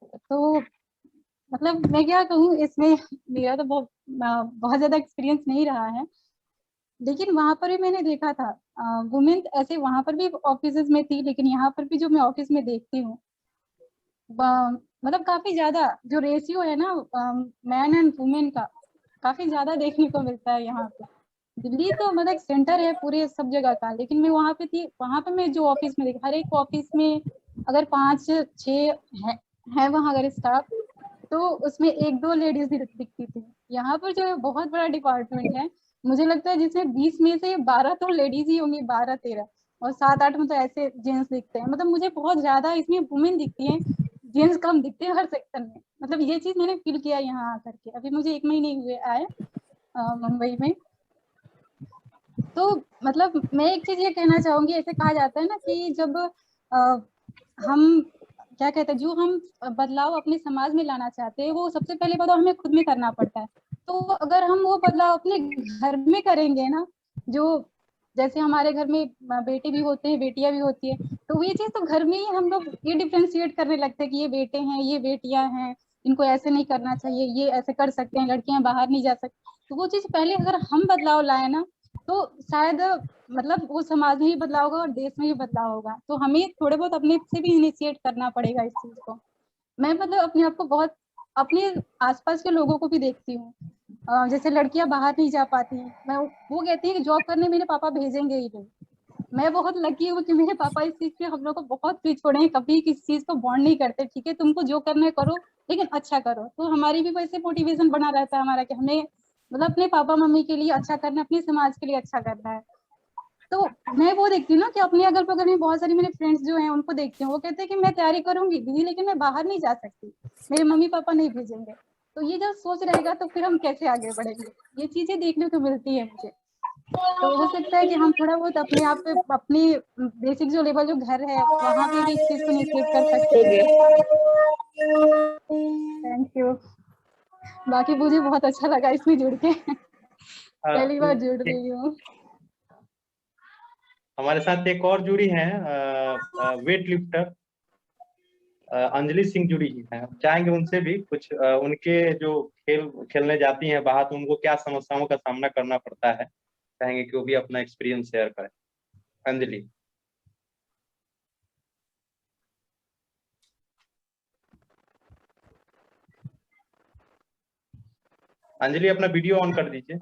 Speaker 8: तो मतलब मैं क्या कहूँ, इसमें मेरा तो बहुत ज़्यादा एक्सपीरियंस नहीं रहा है, लेकिन वहाँ पर भी मैंने देखा था वुमेन ऐसे, वहाँ पर भी ऑफिस में थी, लेकिन यहाँ पर भी जो मैं ऑफिस में देखती हूँ मतलब काफ़ी ज़्यादा जो रेशियो है ना मैन एंड वुमेन का, काफ़ी ज़्यादा देखने को मिलता है यहाँ पे। दिल्ली तो मतलब एक सेंटर है पूरे सब जगह का, लेकिन मैं वहाँ पे थी, वहाँ पे मैं जो ऑफिस में देखी, हर एक ऑफिस में अगर 5-6 है वहाँ अगर स्टाफ, तो उसमें 1-2 लेडीज भी दिखती थी। यहाँ पर जो है बहुत बड़ा डिपार्टमेंट है, मुझे लगता है जिसमें 20 में से 12 तो लेडीज ही होंगी, 12-13, और 7-8 में तो ऐसे जेंट्स दिखते हैं। मतलब मुझे बहुत ज्यादा इसमें वुमेन दिखती है, जेंट्स कम दिखते हैं हर सेक्टर में। मतलब ये चीज मैंने फील किया यहाँ आकर के। अभी मुझे 1 महीने हुए आए मुंबई में। तो मतलब मैं एक चीज ये कहना चाहूंगी, ऐसे कहा जाता है ना कि जब हम क्या कहते हैं, जो हम बदलाव अपने समाज में लाना चाहते हैं, वो सबसे पहले बदलाव हमें खुद में करना पड़ता है। तो अगर हम वो बदलाव अपने घर में करेंगे ना, जो जैसे हमारे घर में बेटे भी होते हैं, बेटियां भी होती है, तो ये चीज तो घर में ही हम लोग ये डिफ्रेंशिएट करने लगते हैं कि ये बेटे हैं, ये बेटियां हैं, इनको ऐसे नहीं करना चाहिए, ये ऐसे कर सकते हैं, लड़कियां बाहर नहीं जा सकती। तो वो चीज पहले अगर हम बदलाव लाए ना, तो शायद मतलब वो समाज में ही बदलाव होगा और देश में ही बदलाव होगा। तो हमें थोड़े बहुत अपने से भी इनिशिएट करना पड़ेगा इस चीज को। मैं मतलब अपने आप को बहुत, अपने आसपास के लोगों को भी देखती हूँ, जैसे लड़कियां बाहर नहीं जा पाती, मैं वो कहती है कि जॉब करने मेरे पापा भेजेंगे ही नहीं। मैं बहुत लकी हूँ कि मेरे पापा इस चीज पे हम लोग को बहुत फ्री छोड़े हैं, कभी किसी चीज को बॉन्ड नहीं करते। ठीक है, तुमको जो करना है करो, लेकिन अच्छा करो। तो हमारी भी वैसे मोटिवेशन बना रहता है हमारा कि हमें मतलब अपने पापा मम्मी के लिए अच्छा करना, अपने समाज के लिए अच्छा करना है। तो मैं वो देखती हूँ ना कि अपने अगल बगल में बहुत सारी मेरे फ्रेंड्स जो हैं उनको देखती हूँ, वो कहते हैं कि मैं तैयारी करूंगी दीदी, लेकिन मैं बाहर नहीं जा सकती, मेरे मम्मी पापा नहीं भेजेंगे। तो ये जब सोच रहेगा तो फिर हम कैसे आगे बढ़ेंगे, ये चीजें देखने को मिलती है मुझे। तो हो सकता है कि हम थोड़ा बहुत अपने आप पे, अपनी बेसिक जो लेवल जो घर है वहाँ पे भी इस चीज को इनिशिएट कर सकते हैं। Thank you. बाकी मुझे बहुत अच्छा लगा इसमें जुड़ के। पहली बार जुड़ रही हूँ।
Speaker 4: हमारे साथ एक और जुड़ी है वेट लिफ्टर अंजलि सिंह जुड़ी है। चाहेंगे उनसे भी कुछ उनके जो खेलने जाती हैं बाहर, तो उनको क्या समस्याओं का सामना करना पड़ता है, चाहेंगे कि वो भी अपना एक्सपीरियंस शेयर करें। अंजलि। अंजलि अपना वीडियो ऑन कर दीजिए।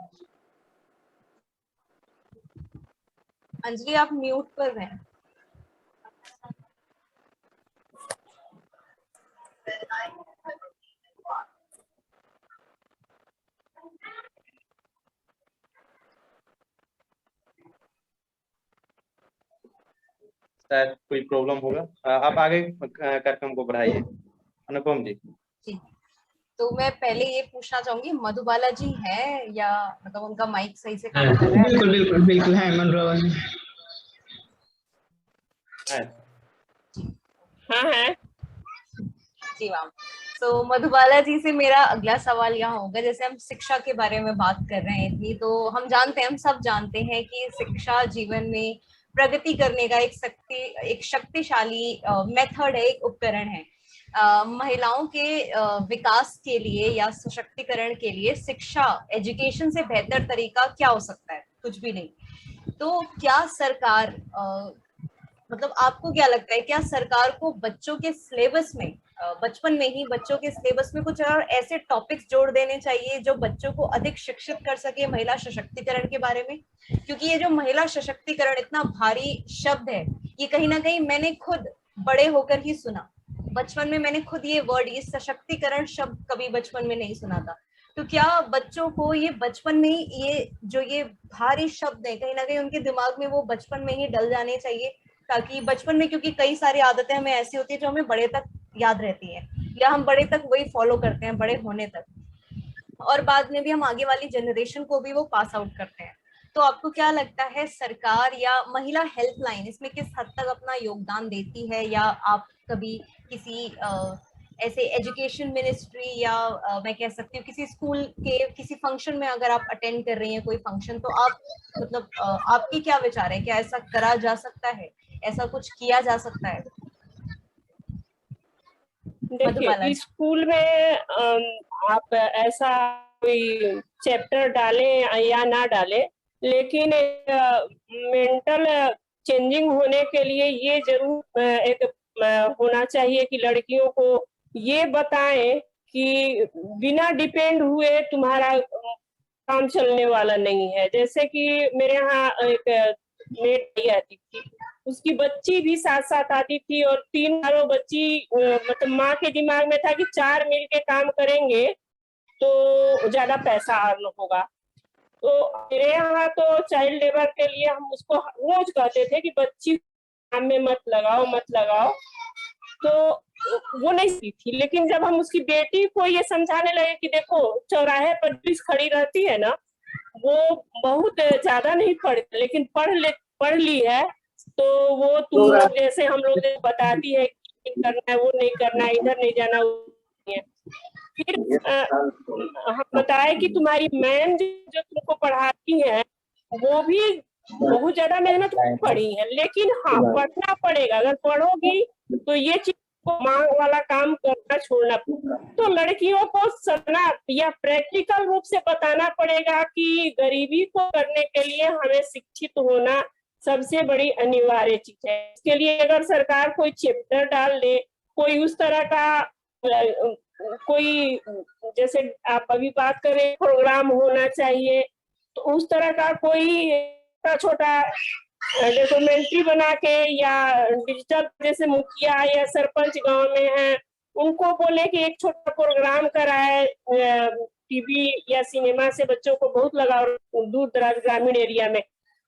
Speaker 2: अंजलि आप म्यूट पर हैं।
Speaker 4: शायद कोई प्रॉब्लम होगा। आप आगे कार्यक्रम को बढ़ाइए। अनुपम जी।
Speaker 2: जी, तो मैं पहले ये पूछना चाहूंगी, मधुबाला जी है या मतलब उनका माइक सही से काम कर रहा है?
Speaker 9: बिल्कुल बिल्कुल बिल्कुल है मनोरमा जी।
Speaker 5: हाँ है
Speaker 2: जी मैम। तो मधुबाला जी से मेरा अगला सवाल यहाँ होगा, जैसे हम शिक्षा के बारे में बात कर रहे हैं इतनी, तो हम जानते हैं, हम सब जानते हैं कि शिक्षा जीवन में प्रगति करने का एक शक्तिशाली मेथड है, एक उपकरण है। महिलाओं के विकास के लिए या सशक्तिकरण के लिए शिक्षा, एजुकेशन से बेहतर तरीका क्या हो सकता है? कुछ भी नहीं। तो क्या सरकार मतलब आपको क्या लगता है, क्या सरकार को बच्चों के सिलेबस में बचपन में ही बच्चों के सिलेबस में कुछ और ऐसे टॉपिक्स जोड़ देने चाहिए जो बच्चों को अधिक शिक्षित कर सके महिला सशक्तिकरण के बारे में? क्योंकि ये जो महिला सशक्तिकरण इतना भारी शब्द है, ये कहीं ना कहीं मैंने खुद बड़े होकर ही सुना। बचपन में मैंने खुद ये वर्ड, ये सशक्तिकरण शब्द कभी बचपन में नहीं सुना था। तो क्या बच्चों को ये बचपन में ही ये भारी शब्द है कहीं ना कहीं उनके दिमाग में वो बचपन में ही डल जाने चाहिए, ताकि बचपन में, क्योंकि कई सारी आदतें हमें ऐसी होती है जो हमें बड़े तक याद रहती है या हम बड़े तक वही फॉलो करते हैं बड़े होने तक, और बाद में भी हम आगे वाली जनरेशन को भी वो पास आउट करते हैं। तो आपको क्या लगता है, सरकार या महिला हेल्पलाइन इसमें किस हद तक अपना योगदान देती है? या आप कभी किसी ऐसे एजुकेशन मिनिस्ट्री या मैं कह सकती हूँ किसी स्कूल के किसी फंक्शन में अगर आप अटेंड कर रही हैं कोई फंक्शन, तो आप मतलब आपके क्या विचार है, क्या ऐसा करा जा सकता है, ऐसा कुछ किया जा सकता है?
Speaker 5: देखिए, स्कूल में आप ऐसा कोई चैप्टर डालें या ना डालें, लेकिन मेंटल चेंजिंग होने के लिए ये जरूर एक होना चाहिए कि लड़कियों को ये बताएं कि बिना डिपेंड हुए तुम्हारा काम चलने वाला नहीं है। जैसे कि मेरे यहाँ एक मेट आती थी, उसकी बच्ची भी साथ साथ आती थी और 3 बच्ची, मतलब माँ के दिमाग में था कि 4 मिलके काम करेंगे तो ज्यादा पैसा अर्न होगा। तो मेरे यहाँ तो चाइल्ड लेबर के लिए हम उसको रोज कहते थे कि बच्ची काम में मत लगाओ। तो वो नहीं सीखी, लेकिन जब हम उसकी बेटी को ये समझाने लगे कि देखो चौराहे पर पुलिस खड़ी रहती है ना, वो बहुत ज्यादा नहीं पढ़ती लेकिन पढ़ ली है, तो वो तुम लोग जैसे हम लोग बताती है कि करना है वो नहीं करना है, इधर नहीं जाना है। फिर हम बताए कि तुम्हारी मैम जो तुमको पढ़ाती है वो भी बहुत ज्यादा मेहनत पड़ी है, लेकिन हाँ पढ़ना पड़ेगा। अगर पढ़ोगी तो ये चीज मांग वाला काम करना छोड़ना। तो लड़कियों को समझना या प्रैक्टिकल रूप से बताना पड़ेगा कि गरीबी को करने के लिए हमें शिक्षित होना सबसे बड़ी अनिवार्य चीज है। इसके लिए अगर सरकार कोई चैप्टर डाल दे, कोई उस तरह का कोई, जैसे आप अभी बात करें प्रोग्राम होना चाहिए, तो उस तरह का कोई छोटा डॉक्यूमेंट्री बना के या डिजिटल, जैसे मुखिया या सरपंच गांव में है उनको बोले कि एक छोटा प्रोग्राम कराए। टीवी या सिनेमा से बच्चों को बहुत लगाव दूर दराज ग्रामीण एरिया में,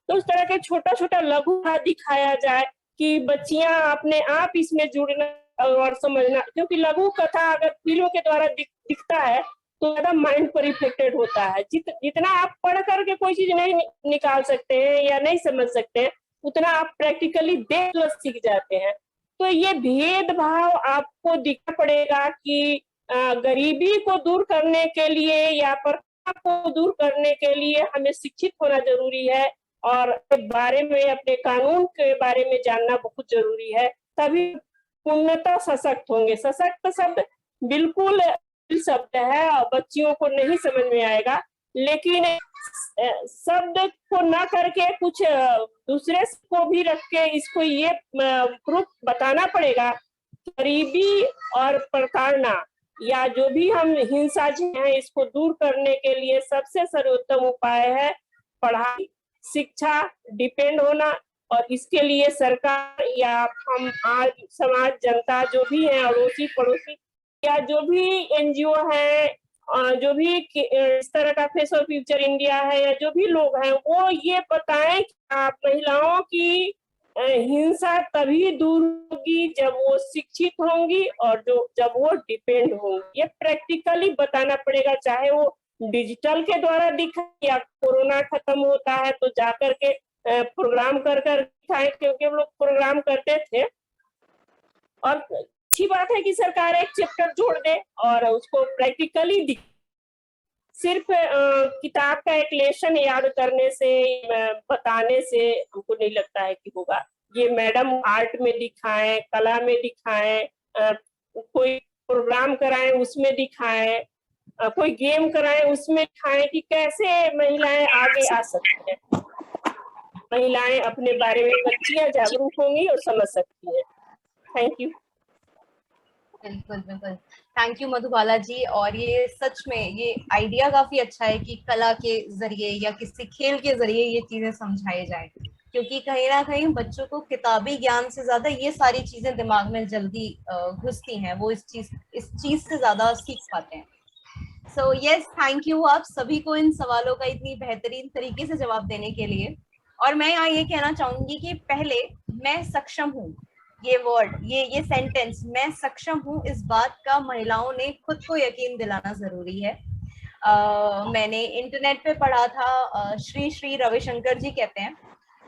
Speaker 5: तो उस तरह के छोटा छोटा लघु दिखाया जाए कि बच्चियां अपने आप इसमें जुड़ना और समझना। क्योंकि लघु कथा अगर फिल्मों के द्वारा दिखता है तो ज्यादा माइंड पर इफेक्टेड होता है। जितना आप पढ़ करके कोई चीज नहीं निकाल सकते हैं या नहीं समझ सकते हैं, उतना आप प्रैक्टिकली देख सीख जाते हैं। तो ये भेदभाव आपको दिखना पड़ेगा कि गरीबी को दूर करने के लिए या प्रथा को दूर करने के लिए हमें शिक्षित होना जरूरी है और बारे में, अपने कानून के बारे में जानना बहुत जरूरी है, तभी पूर्णतः सशक्त होंगे। सशक्त शब्द बिल्कुल शब्द है और बच्चियों को नहीं समझ में आएगा, लेकिन शब्द को ना करके कुछ दूसरे को भी रख के इसको ये प्रूफ बताना पड़ेगा। गरीबी और प्रताड़ना या जो भी हम हिंसा है इसको दूर करने के लिए सबसे सर्वोत्तम उपाय है पढ़ाई, शिक्षा, डिपेंड होना। और इसके लिए सरकार या हम आज समाज, जनता जो भी है, अड़ोसी पड़ोसी या जो भी एनजीओ है, जो भी इस तरह का फेस ऑफ फ्यूचर इंडिया है या जो भी लोग हैं, वो ये बताएं कि आप महिलाओं की हिंसा तभी दूर होगी जब वो शिक्षित होंगी और जब वो डिपेंड होंगी। ये प्रैक्टिकली बताना पड़ेगा, चाहे वो डिजिटल के द्वारा दिखाए या कोरोना खत्म होता है तो जाकर के प्रोग्राम कर दिखाए, क्योंकि हम लोग प्रोग्राम करते थे। और अच्छी बात है कि सरकार एक चैप्टर जोड़ दे और उसको प्रैक्टिकली दिखाए। सिर्फ किताब का एक लेसन याद करने से, बताने से हमको नहीं लगता है कि होगा। ये मैडम आर्ट में दिखाएं, कला में दिखाएं, कोई प्रोग्राम कराएं उसमें दिखाएं, कोई गेम कराएं उसमें दिखाएं कि कैसे महिलाएं आगे आ सकती हैं। महिलाएं अपने बारे में, बच्चियां जागरूक होंगी और समझ सकती हैं। Thank you.
Speaker 2: बिल्कुल बिल्कुल, थैंक यू मधुबाला जी। और ये सच में ये आइडिया काफी अच्छा है कि कला के जरिए या किसी खेल के जरिए ये चीजें समझाई जाए, क्योंकि कहीं ना कहीं बच्चों को किताबी ज्ञान से ज्यादा ये सारी चीजें दिमाग में जल्दी घुसती हैं, वो इस चीज से ज्यादा सीख पाते हैं। सो यस, थैंक यू आप सभी को इन सवालों का इतनी बेहतरीन तरीके से जवाब देने के लिए। और मैं यहाँ ये कहना चाहूंगी कि पहले मैं सक्षम हूँ, ये वर्ड, ये सेंटेंस मैं सक्षम हूँ, इस बात का महिलाओं ने खुद को यकीन दिलाना जरूरी है। मैंने इंटरनेट पे पढ़ा था, श्री रविशंकर जी कहते हैं,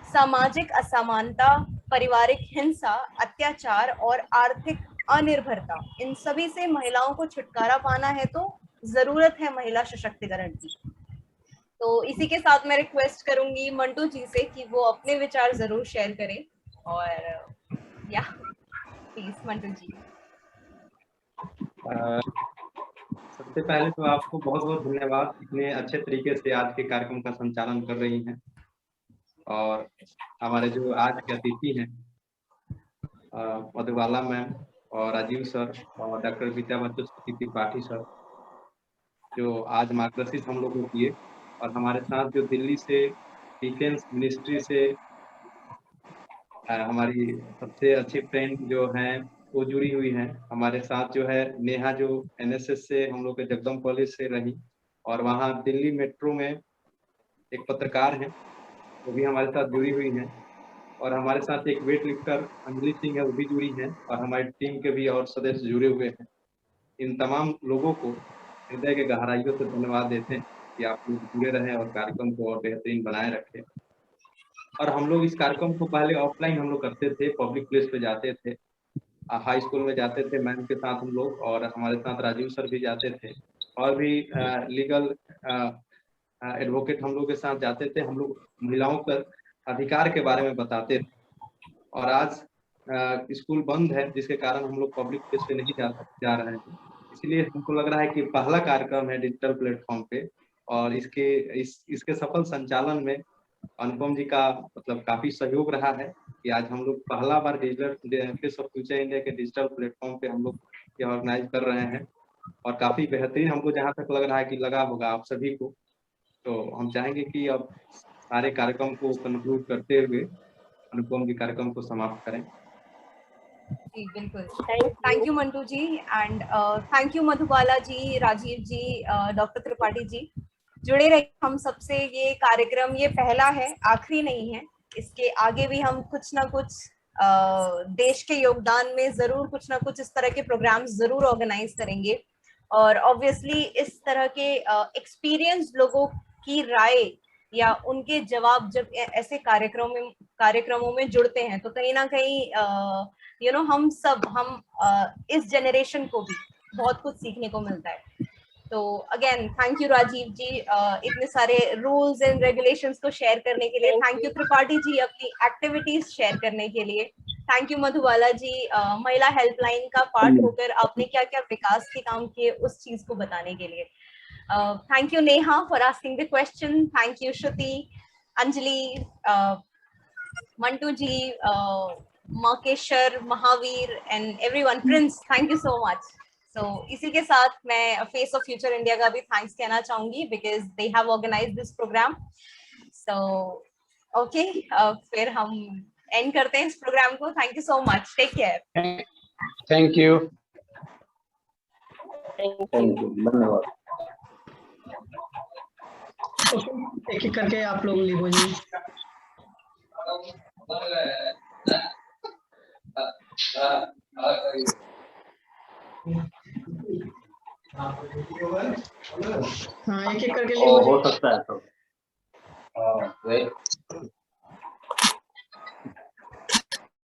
Speaker 2: सामाजिक असमानता, पारिवारिक हिंसा, अत्याचार और आर्थिक अनिर्भरता, इन सभी से महिलाओं को छुटकारा पाना है तो जरूरत है महिला सशक्तिकरण की। तो इसी के साथ मैं रिक्वेस्ट करूंगी मंटू जी से कि वो अपने विचार जरूर शेयर करें। और या प्लीज मंटू जी।
Speaker 4: सबसे पहले तो आपको बहुत बहुत धन्यवाद, इतने अच्छे तरीके से आज के कार्यक्रम का संचालन कर रही हैं। और हमारे जो आज के अतिथि हैं मधुबाला मैम और राजीव सर और डॉक्टर विद्यावती त्रिपाठी सर, जो आज मार्गदर्शित हम लोग को किए, और हमारे साथ जो दिल्ली से डिफेंस मिनिस्ट्री से हमारी सबसे अच्छी फ्रेंड जो हैं वो जुड़ी हुई हैं हमारे साथ, जो है नेहा, जो एनएसएस से हम लोग के जगदम कॉलेज से रही और वहाँ दिल्ली मेट्रो में एक पत्रकार हैं, वो भी हमारे साथ जुड़ी हुई हैं। और हमारे साथ एक वेट लिफ्टर अंजलि सिंह है, वो भी जुड़ी हैं, और हमारी टीम के भी और सदस्य जुड़े हुए हैं। इन तमाम लोगों को हृदय के गहराइयों से धन्यवाद देते हैं कि आप लोग जुड़े रहें और कार्यक्रम को और बेहतरीन बनाए रखें। और हम लोग इस कार्यक्रम को पहले ऑफलाइन हम लोग करते थे, पब्लिक प्लेस पे जाते थे, हाई स्कूल में जाते थे मैम के साथ हम लोग, और हमारे साथ राजीव सर भी जाते थे, और भी लीगल एडवोकेट हम लोग के साथ जाते थे। हम लोग महिलाओं पर अधिकार के बारे में बताते थे। और आज स्कूल बंद है, जिसके कारण हम लोग पब्लिक प्लेस पे नहीं जा रहे हैं, इसलिए हमको लग रहा है कि पहला कार्यक्रम है डिजिटल प्लेटफॉर्म पे, और इसके सफल संचालन में अनुपम जी का मतलब काफी सहयोग रहा है कि आज हम लोग पहला बार digital face of future India के डिजिटल प्लेटफॉर्म पे हम लोग ये ऑर्गेनाइज कर रहे हैं, और काफी बेहतरीन हमको जहाँ तक लग रहा है कि लगा होगा आप सभी को। तो हम चाहेंगे कि अब सारे कार्यक्रम को कंक्लूड करते हुए अनुपम जी कार्यक्रम को समाप्त करें।
Speaker 2: जी बिल्कुल, thank you Mantu ji, and thank you Madhubala ji, Rajeev ji, doctor Tripathi ji. जुड़े रहिए हम सबसे। ये कार्यक्रम ये पहला है, आखिरी नहीं है। इसके आगे भी हम कुछ ना कुछ देश के योगदान में जरूर कुछ ना कुछ इस तरह के प्रोग्राम्स जरूर ऑर्गेनाइज करेंगे। और ऑब्वियसली इस तरह के एक्सपीरियंस लोगों की राय या उनके जवाब जब ऐसे कार्यक्रमों में जुड़ते हैं तो कहीं ना कहीं हम इस जनरेशन को भी बहुत कुछ सीखने को मिलता है। तो अगेन थैंक यू राजीव जी इतने सारे रूल्स एंड रेगुलेशंस को शेयर करने के लिए। थैंक यू त्रिपाठी जी अपनी एक्टिविटीज शेयर करने के लिए। थैंक यू मधुबाला जी महिला हेल्पलाइन का पार्ट होकर आपने क्या क्या विकास के काम किए उस चीज को बताने के लिए। Thank you Neha for asking the question. Thank you Shruti, Anjali, Mantu ji, Makeshwar, Mahavir and everyone, Prince, thank you so much. So, इसी के साथ मैं फेस ऑफ फ्यूचर इंडिया का भी थैंक्स कहना चाहूंगी because they have organised this programme. So okay, फिर हम एंड करते हैं इस प्रोग्राम को। Thank you so much, take care.
Speaker 1: Thank you,
Speaker 3: धन्यवाद।
Speaker 9: एक एक करके आप लोग लीव हो जाइए। हाँ, एक एक करके लीव हो
Speaker 3: सकता है तो